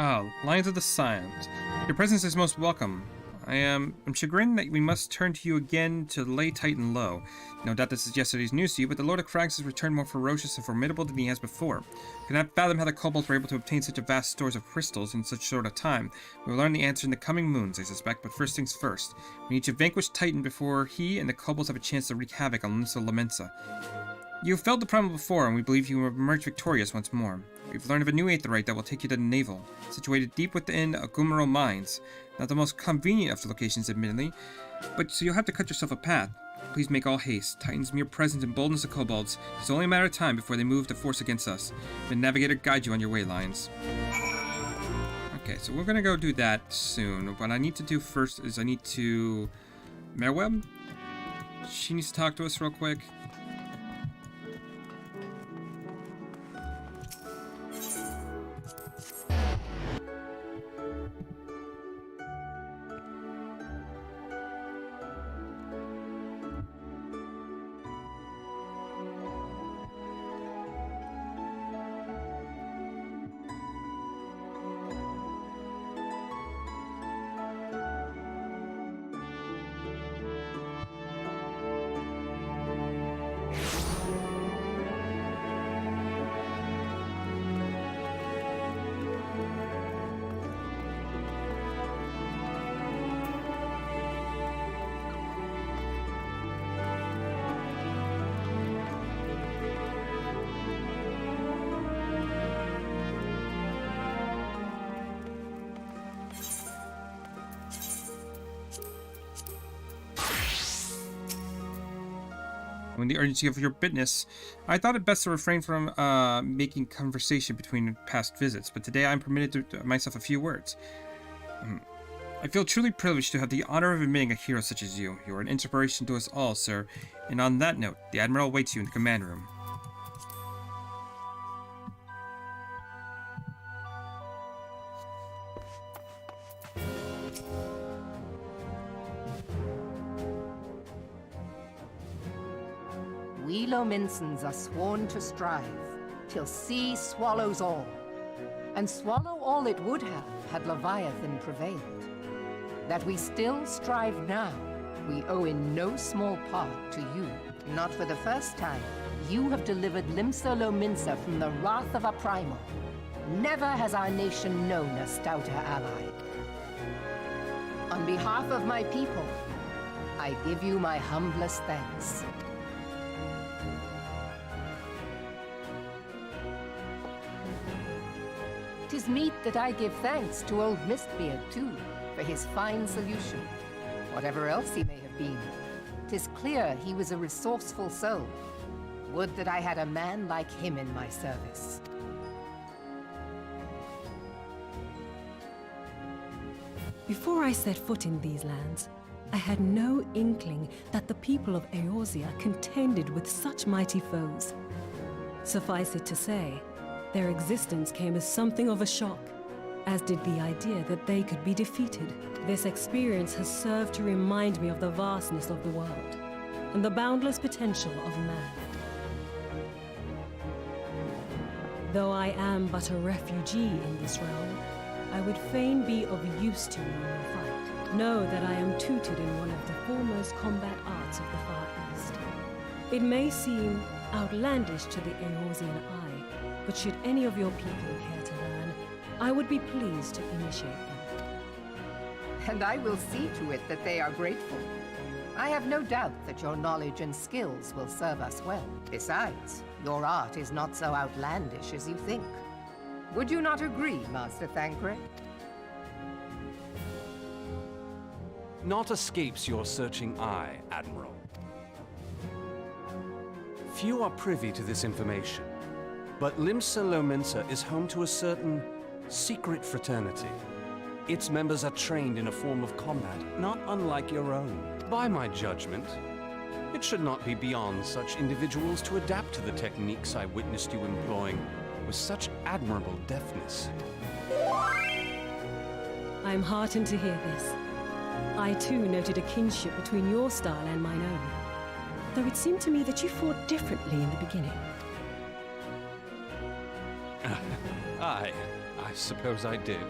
Ah, Lions of the Silent. Your presence is most welcome. I'm chagrined that we must turn to you again to lay Titan low. No doubt this is yesterday's news to you, but the Lord of Crags has returned more ferocious and formidable than he has before. I cannot fathom how the kobolds were able to obtain such a vast stores of crystals in such short a time. We will learn the answer in the coming moons, I suspect, but first things first. We need to vanquish Titan before he and the kobolds have a chance to wreak havoc on Limsa Lamensa. You have felt the problem before, and we believe you will emerge victorious once more. We've learned of a new aetherite that will take you to the navel, situated deep within Agumero mines. Not the most convenient of the locations, admittedly, but so you'll have to cut yourself a path. Please make all haste. Titan's mere presence emboldens the kobolds. It's only a matter of time before they move the force against us. The navigator guide you on your way, Lions. Okay, so we're gonna go do that soon. What I need to do first is I need to... Merweb? She needs to talk to us real quick. When the urgency of your business, I thought it best to refrain from making conversation between past visits, but today I'm permitted to myself a few words. I feel truly privileged to have the honor of admitting a hero such as you. You are an inspiration to us all, sir. And on that note, the Admiral awaits you in the command room. We Lominsons are sworn to strive, till sea swallows all. And swallow all it would have, had Leviathan prevailed. That we still strive now, we owe in no small part to you. Not for the first time, you have delivered Limsa Lominsa from the wrath of a primal. Never has our nation known a stouter ally. On behalf of my people, I give you my humblest thanks. 'Tis meet that I give thanks to old Mistbeard, too, for his fine solution. Whatever else he may have been, 'tis clear he was a resourceful soul. Would that I had a man like him in my service. Before I set foot in these lands, I had no inkling that the people of Eorzea contended with such mighty foes. Suffice it to say, their existence came as something of a shock, as did the idea that they could be defeated. This experience has served to remind me of the vastness of the world, and the boundless potential of man. Though I am but a refugee in this realm, I would fain be of use to you in your fight. Know that I am tutored in one of the foremost combat arts of the Far East. It may seem outlandish to the Eorzean eye, but should any of your people care to learn, I would be pleased to initiate them. And I will see to it that they are grateful. I have no doubt that your knowledge and skills will serve us well. Besides, your art is not so outlandish as you think. Would you not agree, Master Thancred? Naught escapes your searching eye, Admiral. Few are privy to this information, but Limsa Lominsa is home to a certain secret fraternity. Its members are trained in a form of combat not unlike your own. By my judgment, it should not be beyond such individuals to adapt to the techniques I witnessed you employing with such admirable deftness. I am heartened to hear this. I too noted a kinship between your style and mine own, though it seemed to me that you fought differently in the beginning. I suppose I did.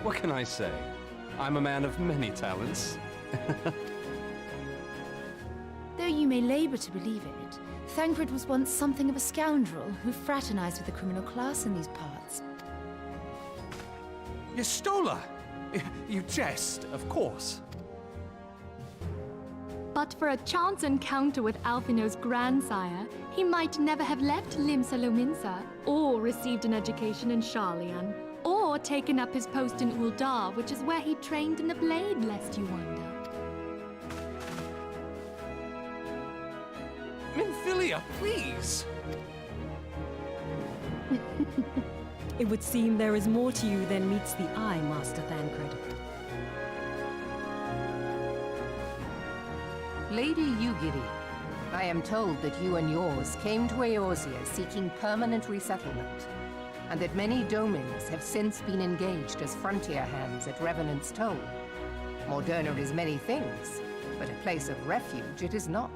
What can I say? I'm a man of many talents. Though you may labor to believe it, Thancred was once something of a scoundrel who fraternized with the criminal class in these parts. Yestola! You jest, of course. But for a chance encounter with Alphino's grandsire, he might never have left Limsa Lominsa, or received an education in Sharlayan, or taken up his post in Uldar, which is where he trained in the blade, lest you wonder. Minfilia, please! It would seem there is more to you than meets the eye, Master Thancred. Lady Yugiri, I am told that you and yours came to Eorzea seeking permanent resettlement, and that many domins have since been engaged as frontier hands at Revenant's Toll. Moderna is many things, but a place of refuge it is not.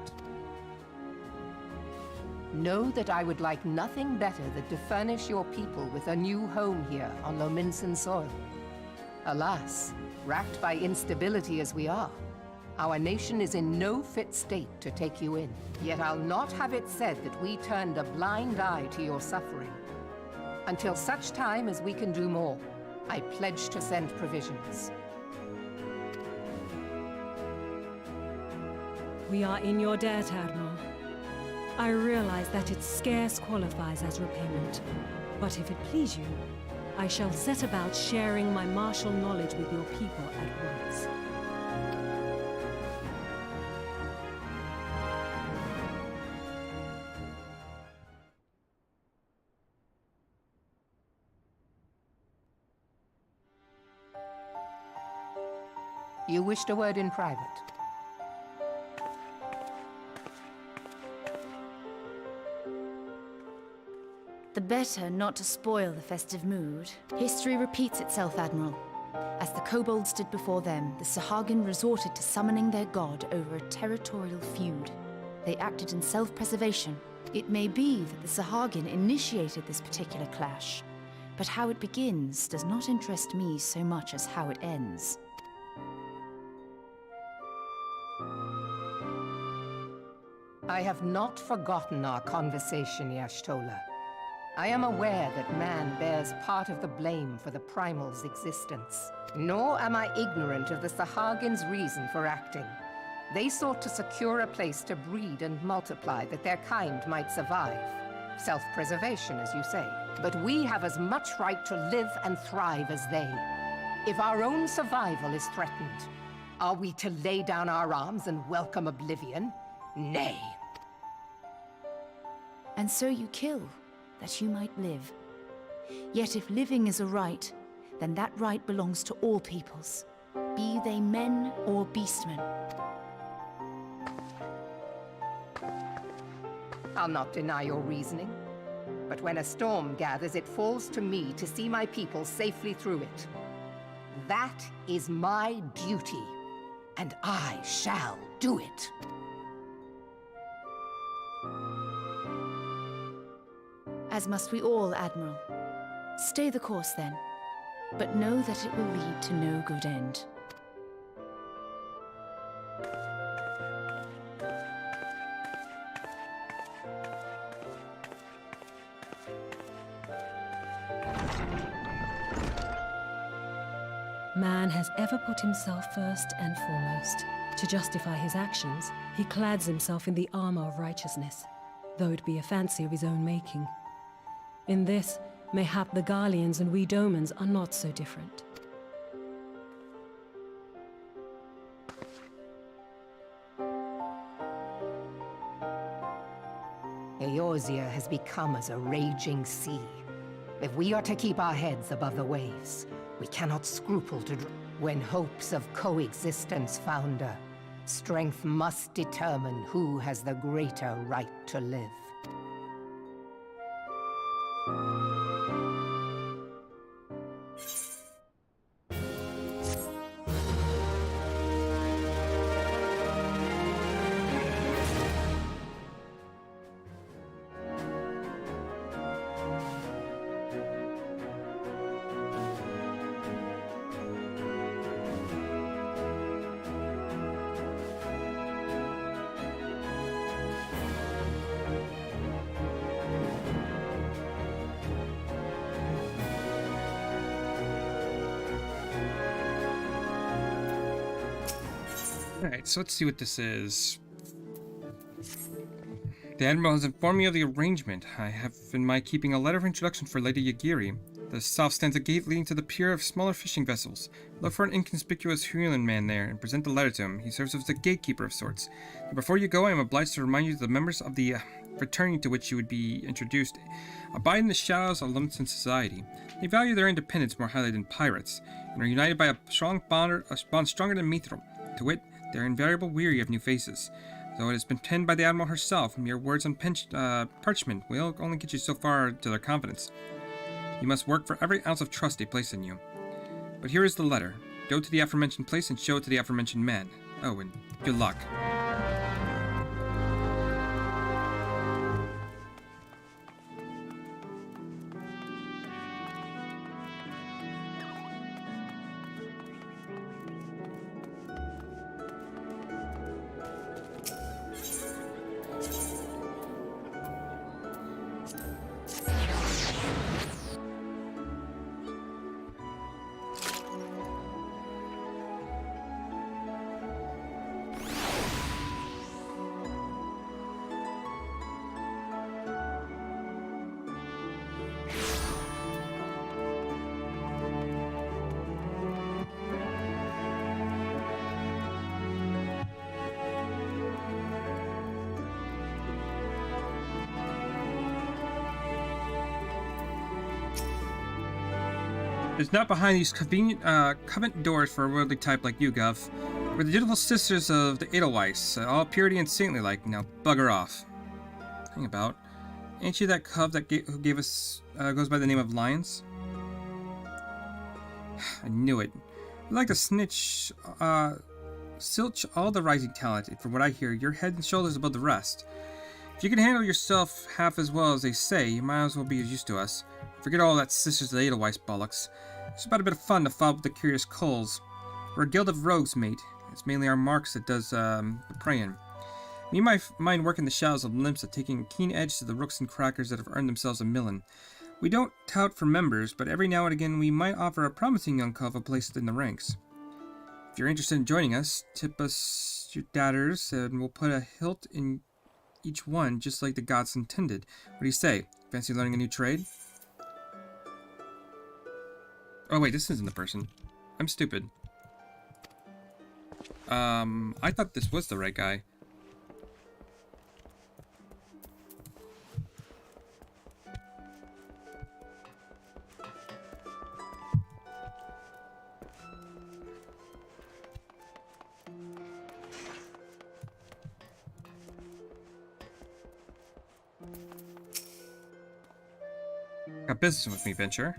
Know that I would like nothing better than to furnish your people with a new home here on Lominsan soil. Alas, racked by instability as we are, our nation is in no fit state to take you in. Yet I'll not have it said that we turned a blind eye to your suffering. Until such time as we can do more, I pledge to send provisions. We are in your debt, Admiral. I realize that it scarce qualifies as repayment, but if it please you, I shall set about sharing my martial knowledge with your people at once. You wished a word in private. The better not to spoil the festive mood. History repeats itself, Admiral. As the kobolds did before them, the Sahagin resorted to summoning their god over a territorial feud. They acted in self-preservation. It may be that the Sahagin initiated this particular clash, but how it begins does not interest me so much as how it ends. I have not forgotten our conversation, Y'ashtola. I am aware that man bears part of the blame for the Primal's existence. Nor am I ignorant of the Sahagin's reason for acting. They sought to secure a place to breed and multiply that their kind might survive. Self-preservation, as you say. But we have as much right to live and thrive as they. If our own survival is threatened, are we to lay down our arms and welcome oblivion? Nay. And so you kill, that you might live. Yet if living is a right, then that right belongs to all peoples, be they men or beastmen. I'll not deny your reasoning. But when a storm gathers, it falls to me to see my people safely through it. That is my duty, and I shall do it. As must we all, Admiral. Stay the course, then. But know that it will lead to no good end. Man has ever put himself first and foremost. To justify his actions, he clads himself in the armor of righteousness, though it be a fancy of his own making. In this, mayhap the Garleans and we Domans are not so different. Eorzea has become as a raging sea. If we are to keep our heads above the waves, we cannot scruple to when hopes of coexistence founder, strength must determine who has the greater right to live. Alright, so let's see what this is. The Admiral has informed me of the arrangement. I have in my keeping a letter of introduction for Lady Yagiri. The south stands a gate leading to the pier of smaller fishing vessels. Look for an inconspicuous Huron man there and present the letter to him. He serves as a gatekeeper of sorts. And before you go, I am obliged to remind you that the members of the fraternity to which you would be introduced abide in the shadows of Lumsen society. They value their independence more highly than pirates, and are united by a bond stronger than Mithril. To wit, they are invariable weary of new faces. Though it has been penned by the Admiral herself, mere words on parchment will only get you so far to their confidence. You must work for every ounce of trust they place in you. But here is the letter. Go to the aforementioned place and show it to the aforementioned man. Oh, and good luck. It's not behind these convenient convent doors for a worldly type like you, Gov. We're the dutiful sisters of the Edelweiss, all purity and saintly-like. Now bugger off. Hang about. Ain't you that cub that who gave us goes by the name of Lions? I knew it. You like to silch all the rising talent, and from what I hear, you're head and shoulders above the rest. If you can handle yourself half as well as they say, you might as well be used to us. Forget all that Sisters of the Edelweiss bollocks. It's about a bit of fun to fob with the curious culls. We're a guild of rogues, mate. It's mainly our marks that does the praying. You might mind working the shadows of Limsa, taking a keen edge to the rooks and crackers that have earned themselves a million. We don't tout for members, but every now and again we might offer a promising young cove a place in the ranks. If you're interested in joining us, tip us your daggers and we'll put a hilt in each one just like the gods intended. What do you say? Fancy learning a new trade? Oh wait, this isn't the person. I'm stupid. I thought this was the right guy. Got business with me, Venture.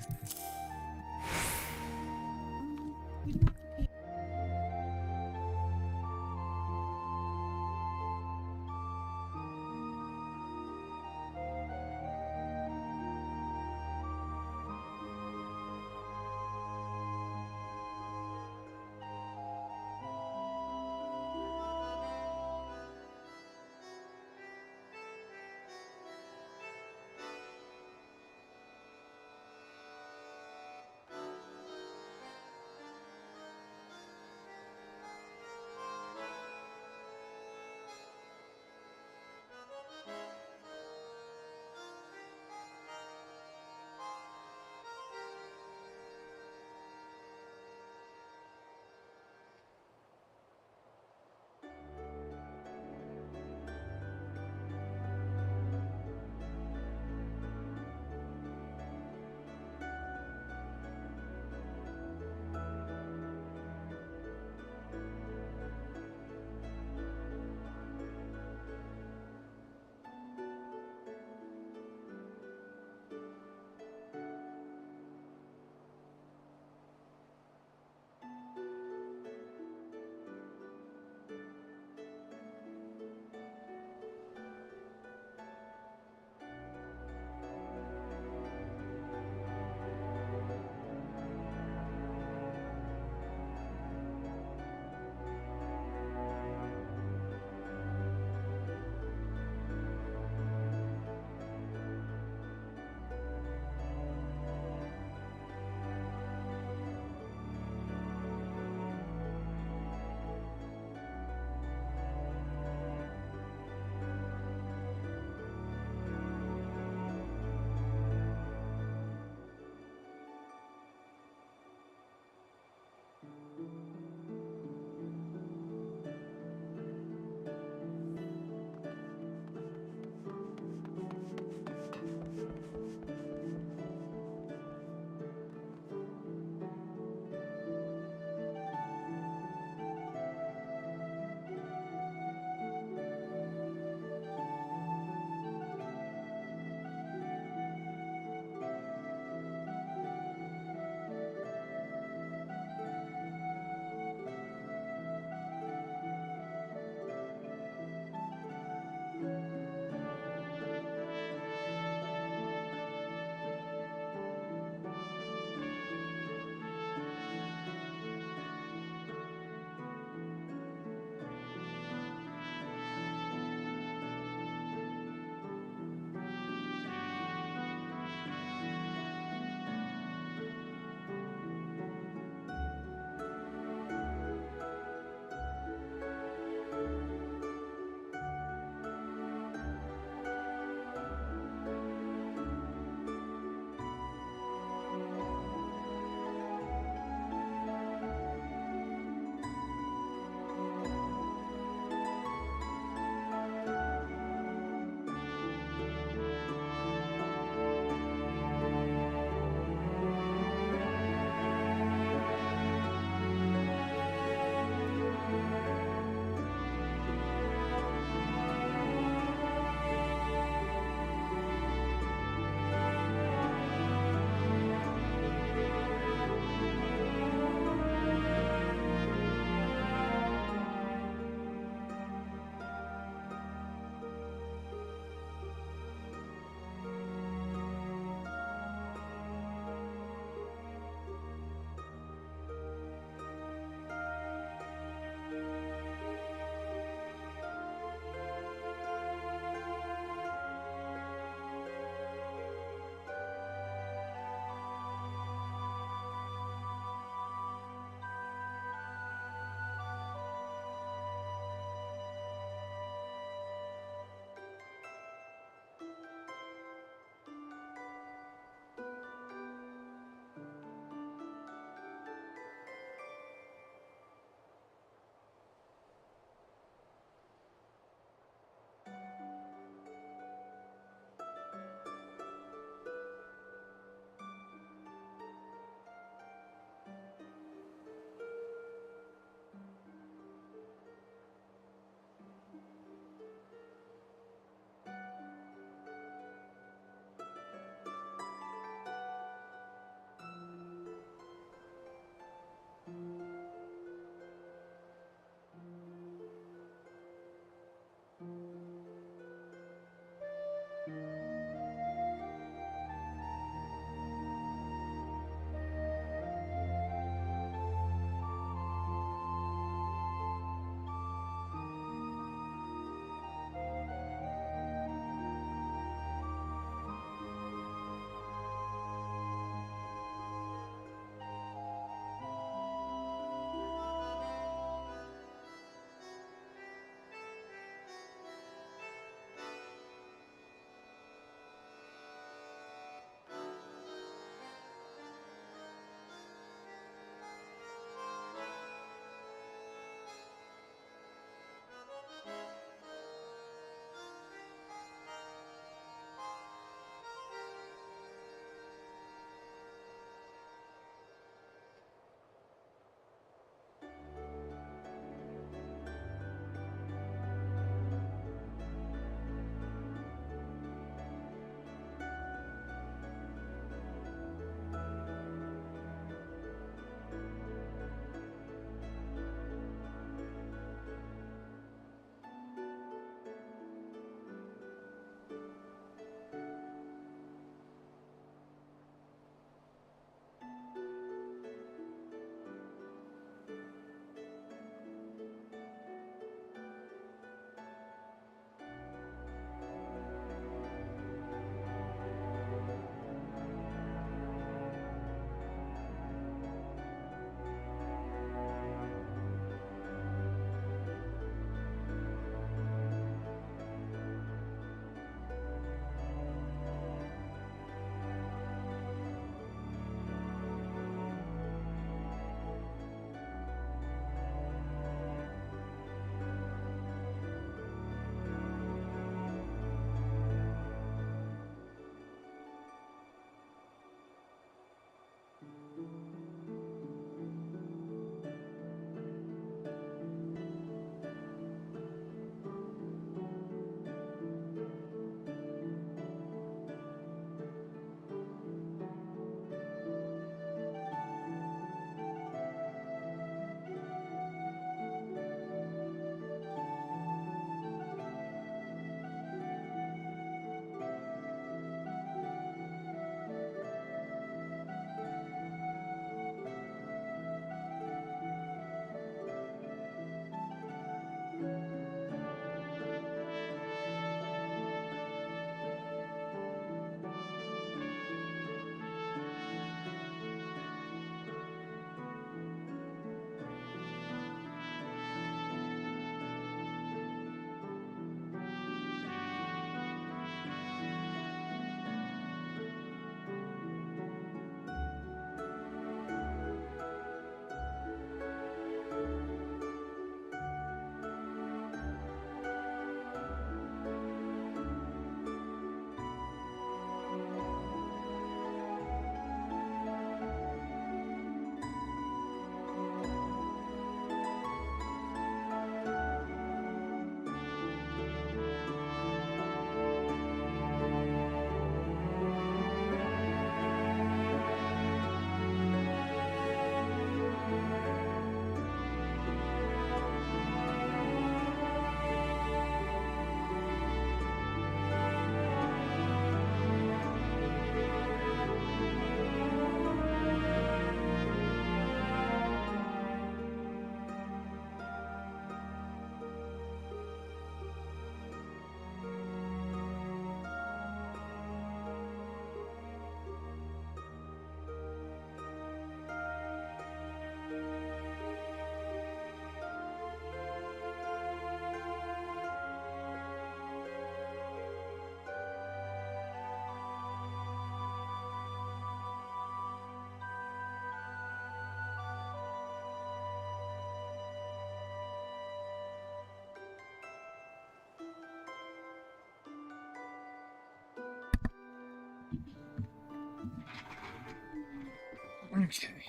Okay.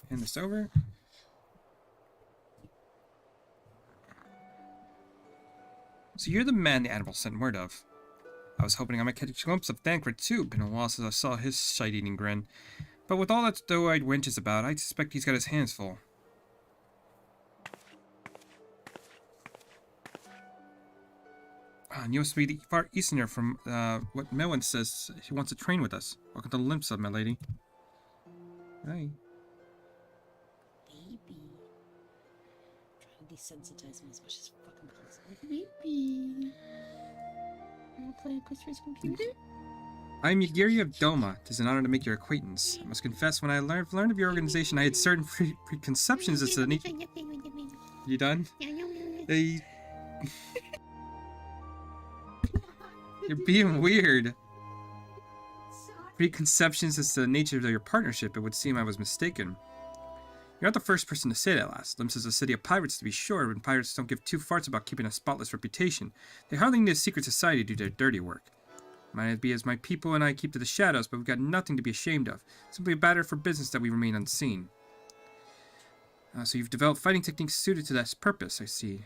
Hand this over. So you're the man the Admiral sent word of. I was hoping I might catch a glimpse of Thancred too. Been a while since I saw his shite-eating grin. But with all that doe-eyed wench is about, I suspect he's got his hands full. And you must be the Far Easterner from what Melwin says he wants to train with us. Welcome to Limsa, my lady. Hi. Baby. Trying to desensitize me as much as fucking possible. Baby. Wanna play a Christmas computer? I am Yagiri of Doma. It is an honor to make your acquaintance. I must confess, when I learned of your organization, I had certain preconceptions as to the nature. You done? Hey. You're being weird. Preconceptions as to the nature of your partnership, it would seem I was mistaken. You're not the first person to say that last. Lims is a city of pirates, to be sure, and pirates don't give two farts about keeping a spotless reputation. They hardly need a secret society to do their dirty work. Might be as my people and I keep to the shadows, but we've got nothing to be ashamed of. Simply a matter for business that we remain unseen. So you've developed fighting techniques suited to that purpose, I see.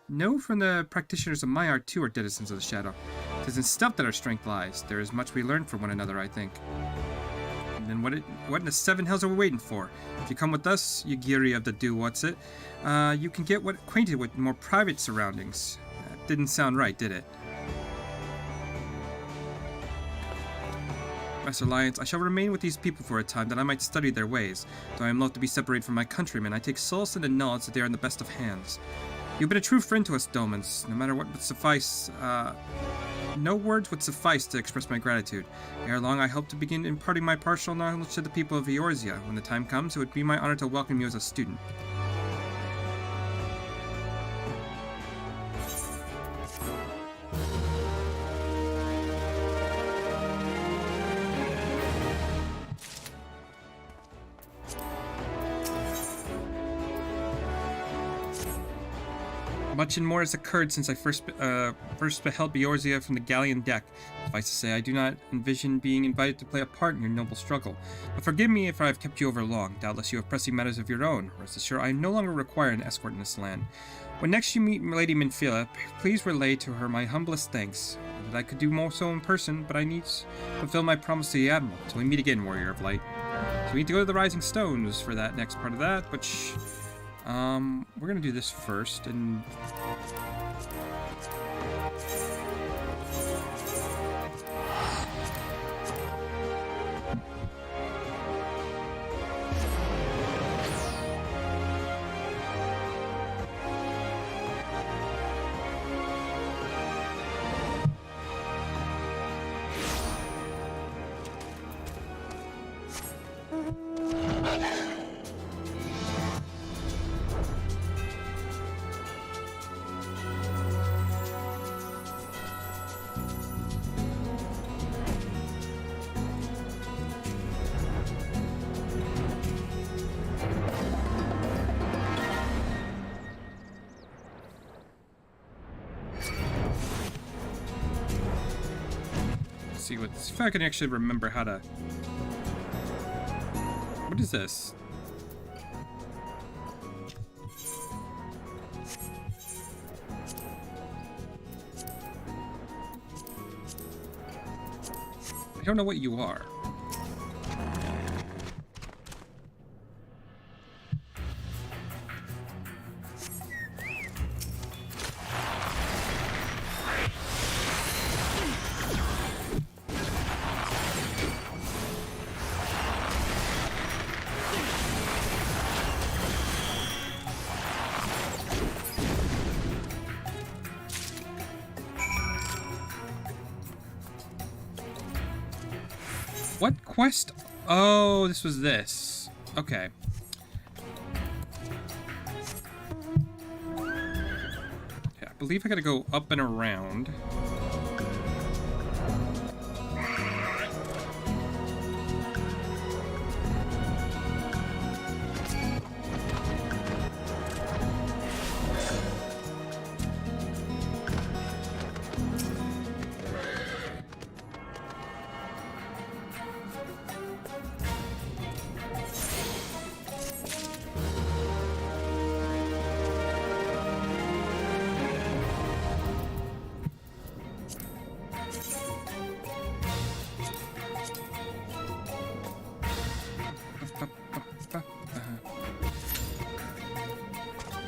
No, from the practitioners of my art too are denizens of the shadow. It is in stealth that our strength lies. There is much we learn from one another, I think. And then what in the seven hells are we waiting for? If you come with us, Yagiri of the do-what's-it, you can get acquainted with more private surroundings. That didn't sound right, did it? Master Alliance, I shall remain with these people for a time that I might study their ways. Though I am loath to be separated from my countrymen, I take solace in the knowledge that they are in the best of hands. You've been a true friend to us, Domans. No matter what would suffice, no words would suffice to express my gratitude. Ere long, I hope to begin imparting my partial knowledge to the people of Eorzea. When the time comes, it would be my honor to welcome you as a student. Much and more has occurred since I first beheld Eorzea from the galleon deck. Suffice to say, I do not envision being invited to play a part in your noble struggle. But forgive me if I have kept you over long. Doubtless you have pressing matters of your own. Rest assured, I no longer require an escort in this land. When next you meet Lady Minfila, please relay to her my humblest thanks. That I could do more so in person, but I need to fulfill my promise to the Admiral. Till we meet again, Warrior of Light. So we need to go to the Rising Stones for that next part of that, but we're gonna do this first, and see if I can actually remember how to. What is this? I don't know what you are. What quest? Oh, this was this. Okay. Yeah, I believe I gotta go up and around.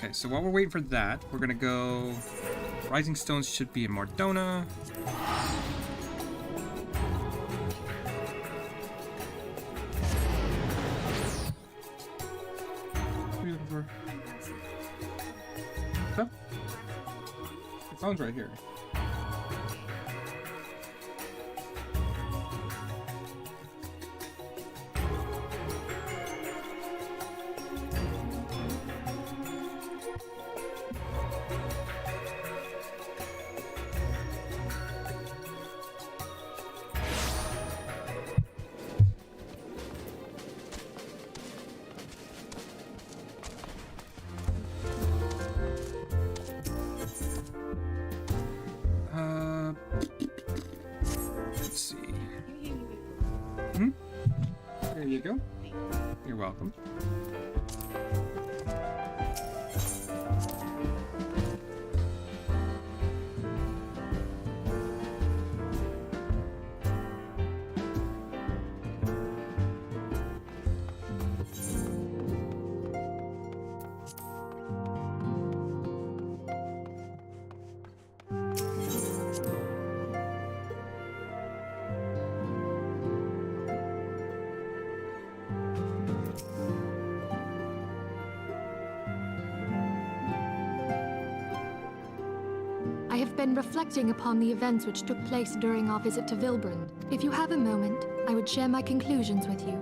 Okay, so while we're waiting for that, we're gonna go... Rising Stones should be in Mordona. What are you looking for? Huh? Your phone's right here. Let's see. There you go. You're welcome. I have been reflecting upon the events which took place during our visit to Vilbrand. If you have a moment, I would share my conclusions with you.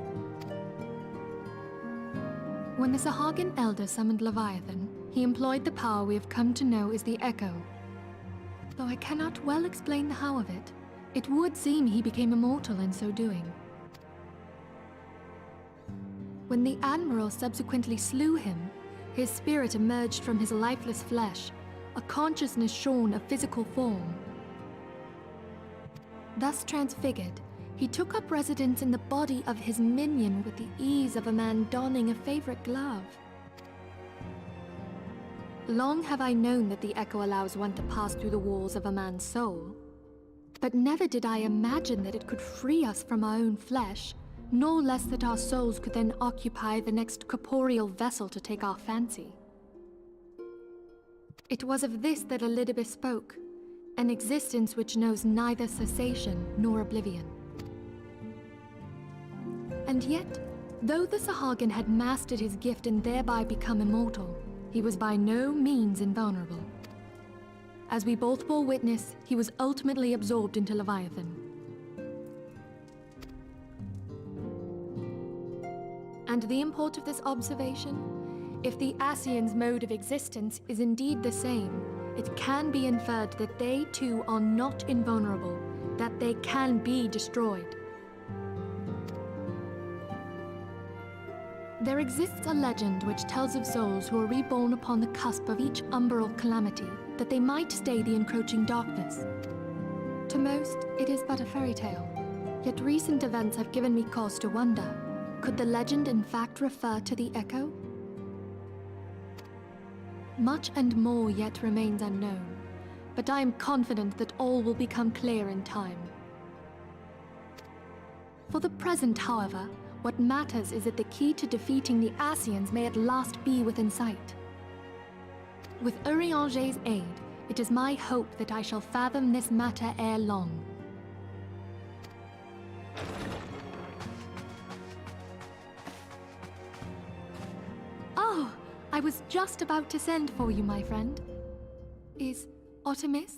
When the Sahagin Elder summoned Leviathan, he employed the power we have come to know as the Echo. Though I cannot well explain the how of it, it would seem he became immortal in so doing. When the Admiral subsequently slew him, his spirit emerged from his lifeless flesh, a consciousness shorn of physical form. Thus transfigured, he took up residence in the body of his minion with the ease of a man donning a favorite glove. Long have I known that the Echo allows one to pass through the walls of a man's soul, but never did I imagine that it could free us from our own flesh, nor less that our souls could then occupy the next corporeal vessel to take our fancy. It was of this that Elidibus spoke, an existence which knows neither cessation nor oblivion. And yet, though the Sahagin had mastered his gift and thereby become immortal, he was by no means invulnerable. As we both bore witness, he was ultimately absorbed into Leviathan. And the import of this observation? If the Ascians' mode of existence is indeed the same, it can be inferred that they too are not invulnerable, that they can be destroyed. There exists a legend which tells of souls who are reborn upon the cusp of each umbral calamity, that they might stay the encroaching darkness. To most, it is but a fairy tale, yet recent events have given me cause to wonder, could the legend in fact refer to the Echo? Much and more yet remains unknown, but I am confident that all will become clear in time. For the present, however, what matters is that the key to defeating the Ascians may at last be within sight. With Urianger's aid, it is my hope that I shall fathom this matter ere long. Oh! I was just about to send for you, my friend. Is Artemis?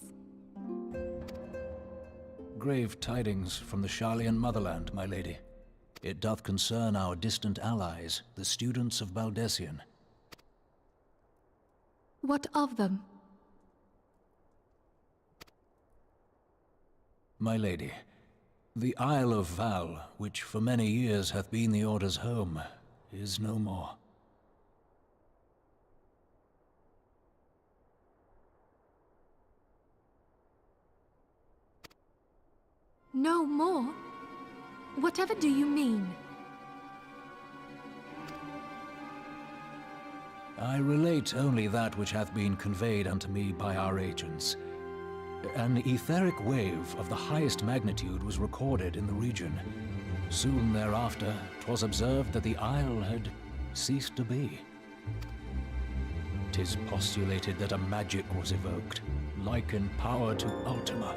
Grave tidings from the Sharlayan motherland, my lady. It doth concern our distant allies, the students of Baldessian. What of them? My lady, the Isle of Val, which for many years hath been the Order's home, is no more. No more? Whatever do you mean? I relate only that which hath been conveyed unto me by our agents. An etheric wave of the highest magnitude was recorded in the region. Soon thereafter, 'twas observed that the isle had ceased to be. 'Tis postulated that a magic was evoked, like in power to Ultima.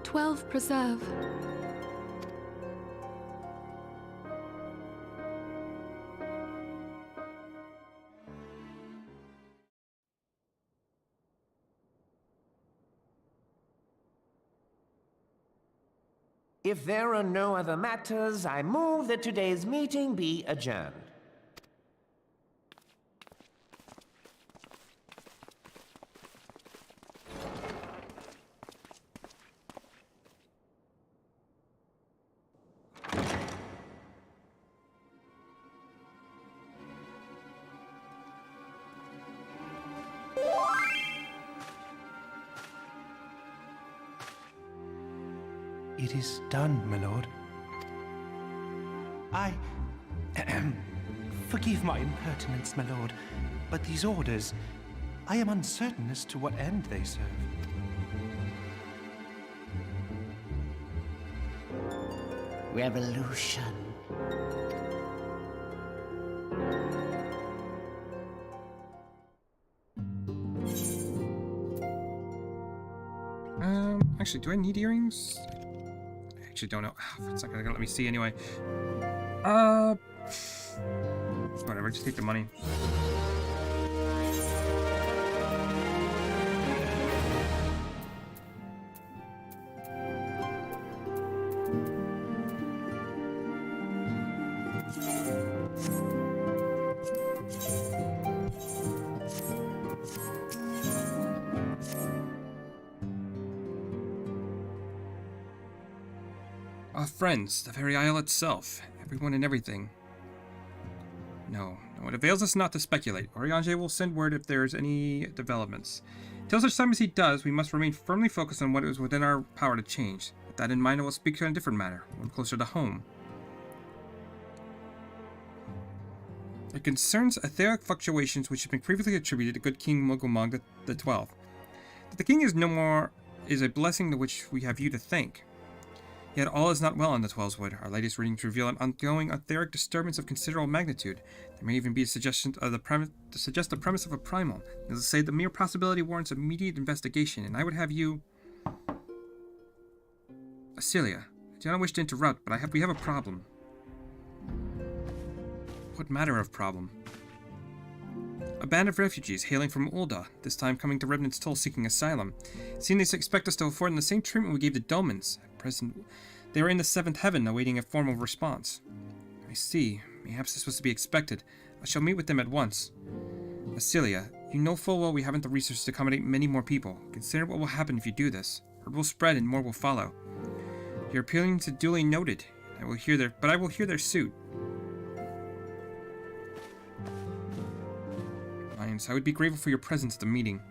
12 preserve. If there are no other matters, I move that today's meeting be adjourned. It is done, my lord. Forgive my impertinence, my lord, but these orders, I am uncertain as to what end they serve. Revolution. Actually, do I need earrings? I actually don't know. It's not gonna let me see anyway. Whatever, just take the money. Our friends, the very isle itself, everyone and everything. No, it avails us not to speculate. Oriange will send word if there is any developments. Till such time as he does, we must remain firmly focused on what is within our power to change. With that in mind, I will speak to a different matter, one closer to home. It concerns etheric fluctuations which have been previously attributed to good King Mogumog the 12th. That the king is no more is a blessing to which we have you to thank. Yet all is not well on the Twelveswood. Our latest readings reveal an ongoing etheric disturbance of considerable magnitude. There may even be a suggestion of the premise to suggest the premise of a primal. As I say, the mere possibility warrants immediate investigation, and I would have you... Celia, I do not wish to interrupt, but we have a problem. What matter of problem? A band of refugees hailing from Ulda, this time coming to Remnant's Toll seeking asylum. Seeing they expect us to afford them the same treatment we gave the Domans. At present, they are in the 7th heaven awaiting a formal response. I see. Perhaps this was to be expected. I shall meet with them at once. Celia, you know full well we haven't the resources to accommodate many more people. Consider what will happen if you do this. Word will spread and more will follow. Your appealing to duly noted. I will hear their suit. Lions, I would be grateful for your presence at the meeting.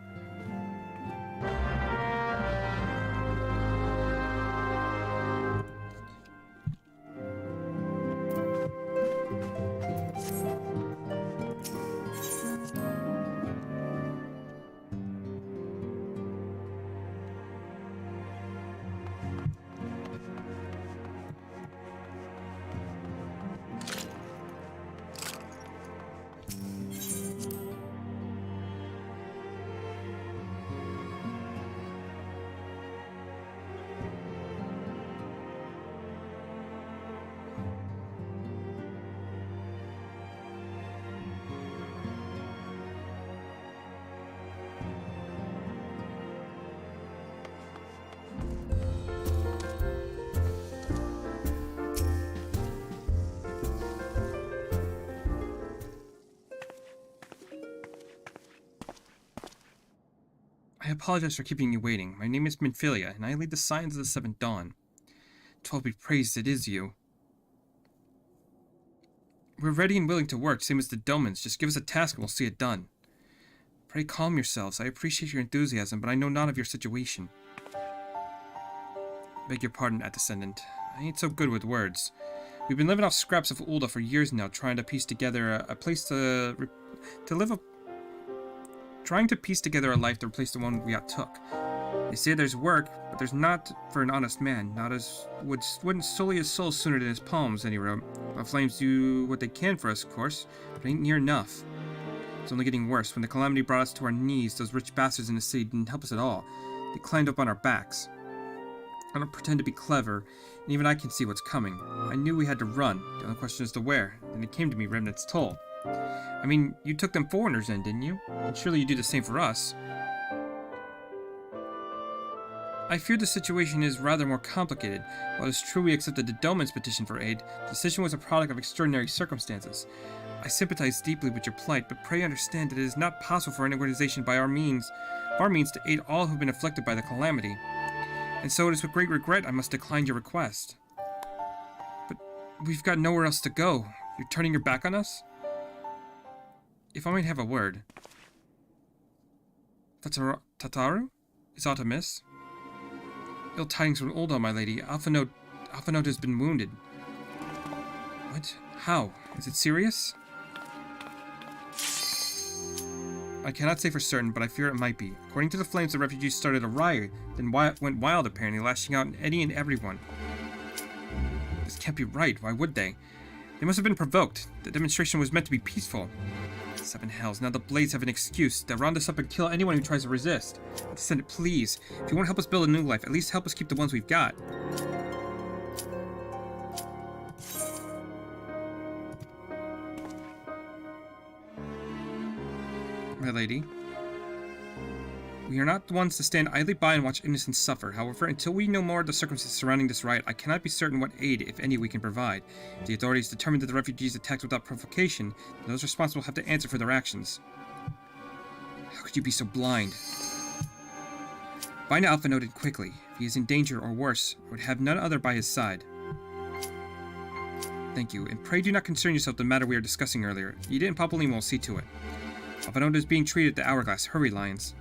I apologize for keeping you waiting. My name is Minfilia, and I lead the Scions of the Seventh Dawn. 12 be praised, it is you. We're ready and willing to work, same as the Domans. Just give us a task and we'll see it done. Pray calm yourselves. I appreciate your enthusiasm, but I know not of your situation. Beg your pardon, Descendant. I ain't so good with words. We've been living off scraps of Ulda for years now, trying to piece together a life to replace the one we took. They say there's work, but there's not for an honest man, not as wouldn't sully his soul sooner than his palms, and he wrote. The flames do what they can for us, of course, but ain't near enough. It's only getting worse. When the calamity brought us to our knees, those rich bastards in the city didn't help us at all. They climbed up on our backs. I don't pretend to be clever, and even I can see what's coming. I knew we had to run. The only question is to where. And it came to me, Remnant's Toll. I mean, you took them foreigners in, didn't you? And surely you do the same for us. I fear the situation is rather more complicated. While it's true we accepted the Doman's petition for aid, the decision was a product of extraordinary circumstances. I sympathize deeply with your plight, but pray understand that it is not possible for an organization by our means to aid all who have been afflicted by the calamity. And so it is with great regret I must decline your request. But we've got nowhere else to go. You're turning your back on us? If I might have a word. Tataru? Is aught amiss? Ill tidings from Ulda, my lady. Alphinaud has been wounded. What? How? Is it serious? I cannot say for certain, but I fear it might be. According to the flames, the refugees started a riot, then went wild apparently, lashing out at any and everyone. This can't be right. Why would they? They must have been provoked. The demonstration was meant to be peaceful. Seven hells, now the Blades have an excuse. They'll round us up and kill anyone who tries to resist. Descendant, please. If you won't help us build a new life, at least help us keep the ones we've got. My lady. We are not the ones to stand idly by and watch innocents suffer. However, until we know more of the circumstances surrounding this riot, I cannot be certain what aid, if any, we can provide. If the authorities determine that the refugees attacked without provocation, then those responsible have to answer for their actions. How could you be so blind? Bind Alphinaud quickly. If he is in danger or worse, I would have none other by his side. Thank you, and pray do not concern yourself with the matter we were discussing earlier. Ida and Papalim will see to it. Alphinaud is being treated at the Hourglass. Hurry, Lions.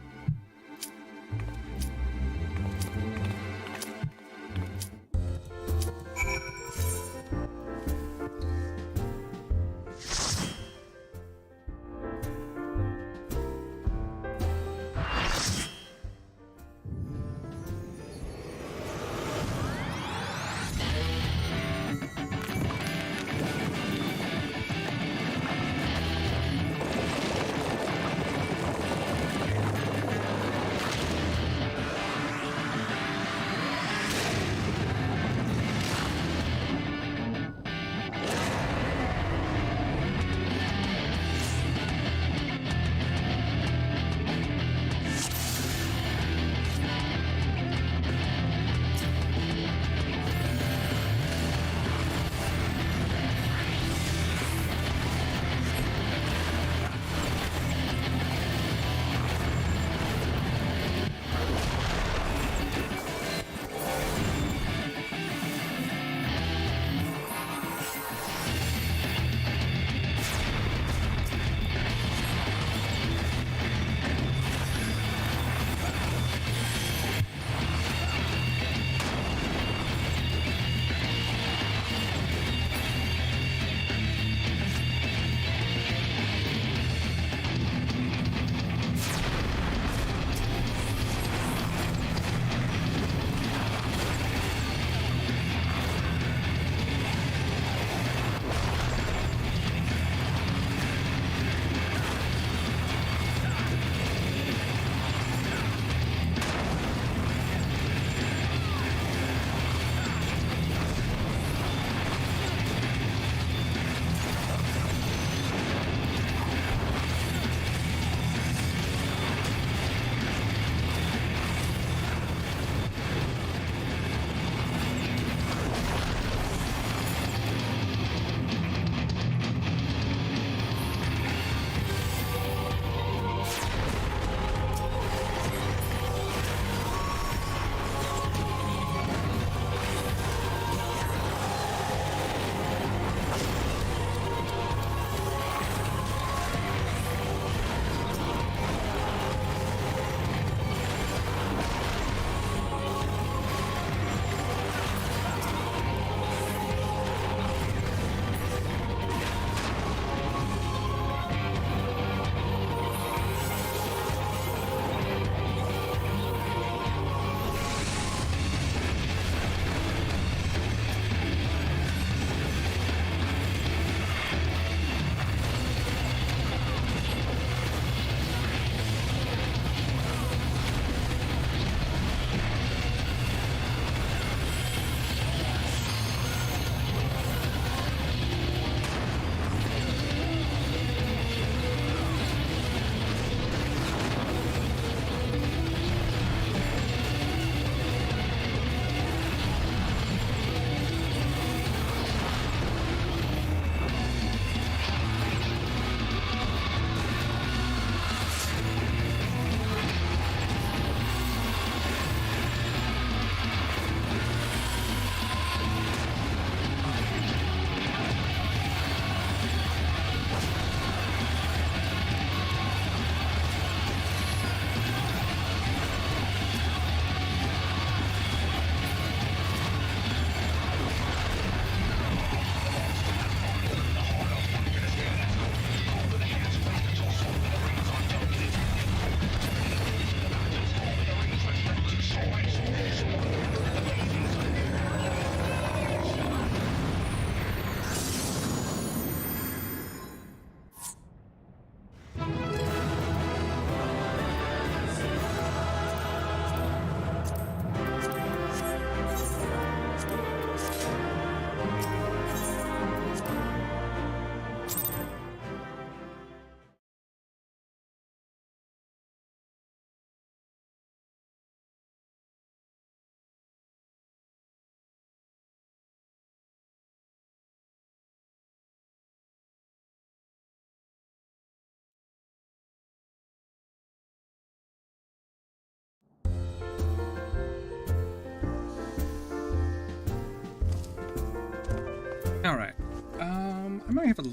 Alright. I might have to...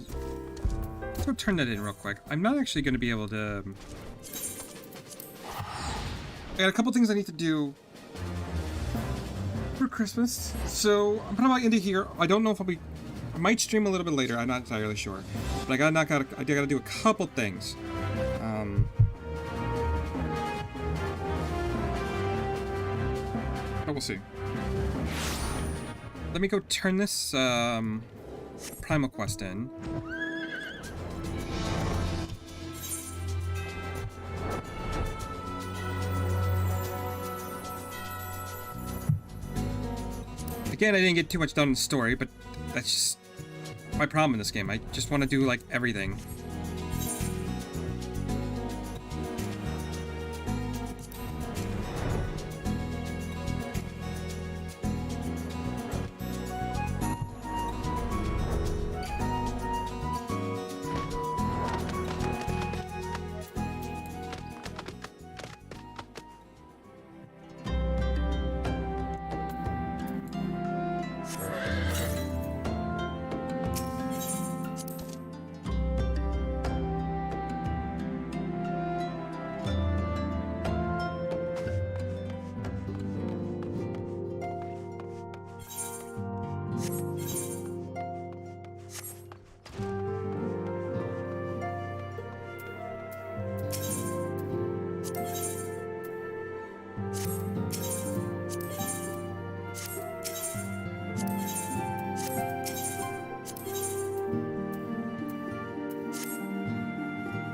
Let's go turn that in real quick. I'm not actually going to be able to... I got a couple things I need to do for Christmas, so I'm probably into here. I don't know if I might stream a little bit later. I'm not entirely sure, but I gotta do a couple things. But we'll see. Let me go turn this Primal Quest in. Again, I didn't get too much done in the story, but that's just my problem in this game. I just want to do, like, everything.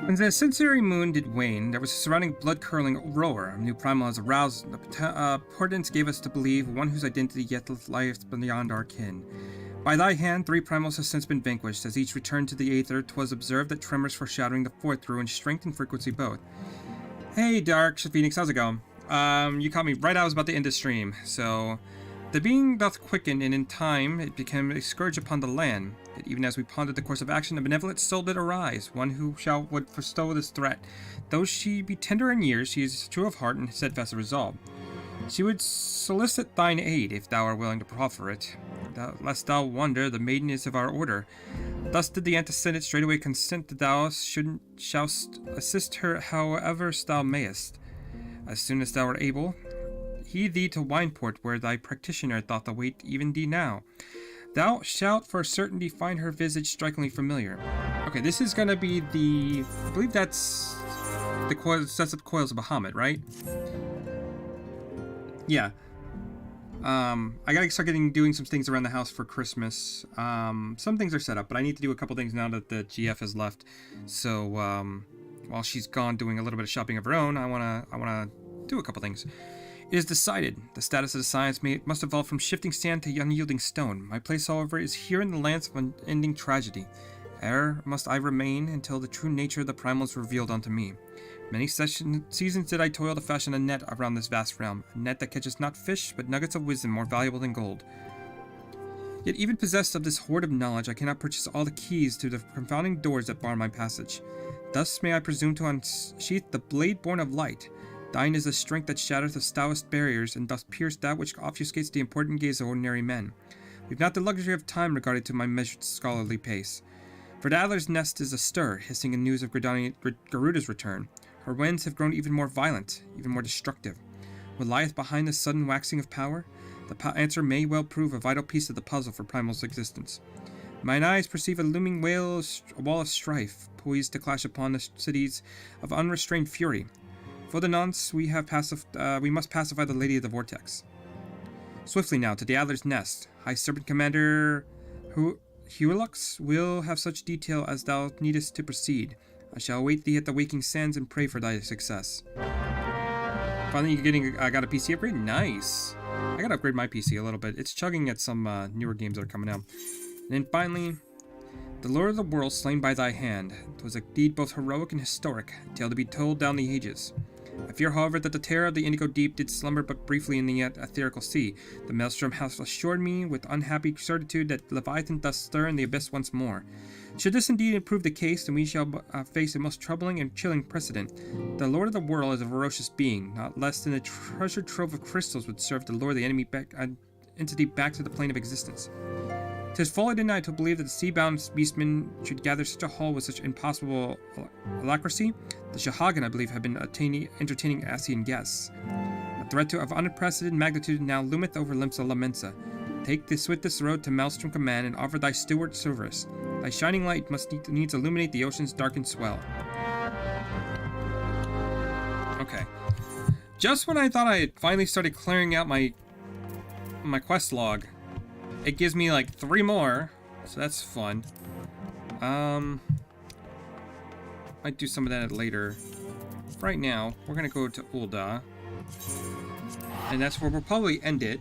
When the incendiary moon did wane, there was a surrounding blood-curdling roar. A new primal has aroused. The portents gave us to believe one whose identity yet lieth beyond our kin. By thy hand, 3 primals have since been vanquished. As each returned to the aether, 'twas observed that tremors foreshadowing the fourth grew in strength and frequency both. Hey, Dark Phoenix, how's it going? You caught me right I was about to end the stream, so... The being doth quicken, and in time it became a scourge upon the land. Yet even as we pondered the course of action, a benevolent soul did arise, one who would forestall this threat. Though she be tender in years, she is true of heart and steadfast of resolve. She would solicit thine aid, if thou art willing to proffer it. Lest thou wonder, the maiden is of our order. Thus did the antecedent straightway consent that thou shouldst assist her however thou mayest. As soon as thou art able, heed thee to Wineport, where thy practitioner doth await even thee now. Thou shalt for certainty find her visage strikingly familiar. Okay, this is gonna be the... I believe that's the sets of coils of Bahamut, right? Yeah. I gotta start doing some things around the house for Christmas. Some things are set up, but I need to do a couple things now that the GF has left. So, while she's gone doing a little bit of shopping of her own, I wanna do a couple things. It is decided. The status of the science must evolve from shifting sand to unyielding stone. My place, however, is here in the lands of unending tragedy. Ere must I remain until the true nature of the primal is revealed unto me. Many seasons did I toil to fashion a net around this vast realm, a net that catches not fish, but nuggets of wisdom more valuable than gold. Yet even possessed of this hoard of knowledge, I cannot purchase all the keys to the confounding doors that bar my passage. Thus may I presume to unsheath the blade born of light. Thine is the strength that shatters the stoutest barriers, and doth pierce that which obfuscates the important gaze of ordinary men. We've not the luxury of time regarded to my measured scholarly pace. For the adder's nest is astir, hissing in news of Garuda's return. Her winds have grown even more violent, even more destructive. What lieth behind this sudden waxing of power? The answer may well prove a vital piece of the puzzle for Primal's existence. Mine eyes perceive a looming wall of strife, poised to clash upon the cities of unrestrained fury. For the nonce, we must pacify the Lady of the Vortex. Swiftly now, to the Adler's Nest. High Serpent Commander Huelux will have such detail as thou needest to proceed. I shall await thee at the Waking Sands and pray for thy success. Finally, I got a PC upgrade? Nice! I gotta upgrade my PC a little bit. It's chugging at some newer games that are coming out. And then finally, the Lord of the World slain by thy hand. 'Twas a deed both heroic and historic, a tale to be told down the ages. I fear, however, that the terror of the indigo deep did slumber but briefly in the yet etherical sea. The maelstrom hath assured me with unhappy certitude that Leviathan doth stir in the abyss once more. Should this indeed prove the case, then we shall face a most troubling and chilling precedent. The Lord of the World is a ferocious being, not less than a treasure trove of crystals would serve to lure the entity back to the plane of existence. 'Tis folly denied to believe that the sea-bound beastmen should gather such a haul with such impossible alacrity. The Shahagan, I believe, have been entertaining Asian guests. A threat of unprecedented magnitude now loometh over Limsa Lamensa. Take the swiftest road to Maelstrom Command and offer thy steward service. Thy shining light must needs illuminate the ocean's darkened swell. Okay. Just when I thought I had finally started clearing out my quest log, it gives me like 3 more, so that's fun. Might do some of that later. Right now, we're gonna go to Ul'dah, and that's where we'll probably end it.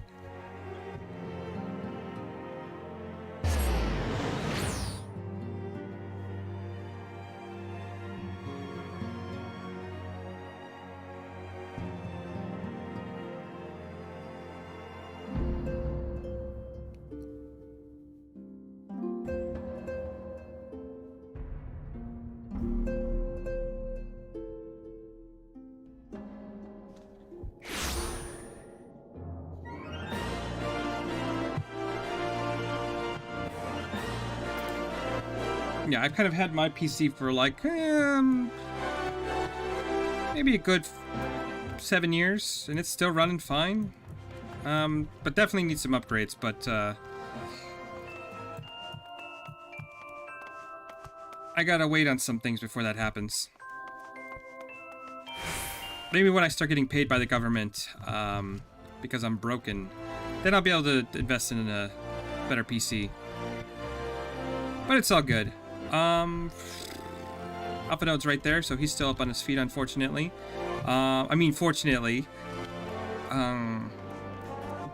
Yeah, I've kind of had my PC for like, maybe a good 7 years, and it's still running fine. But definitely needs some upgrades, but, I gotta wait on some things before that happens. Maybe when I start getting paid by the government, because I'm broken, then I'll be able to invest in a better PC. But it's all good. Alphanode's right there, so he's still up on his feet, unfortunately. Fortunately.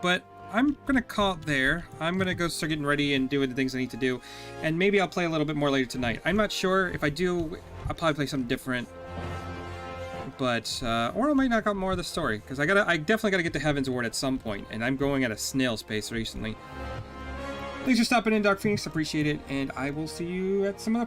But I'm gonna call it there. I'm gonna go start getting ready and doing the things I need to do. And maybe I'll play a little bit more later tonight. I'm not sure. If I do, I'll probably play something different. But, or I might knock out more of the story. Because I definitely gotta get to Heaven's Ward at some point. And I'm going at a snail's pace recently. Thanks for stopping in, Dark Phoenix. Appreciate it. And I will see you at some other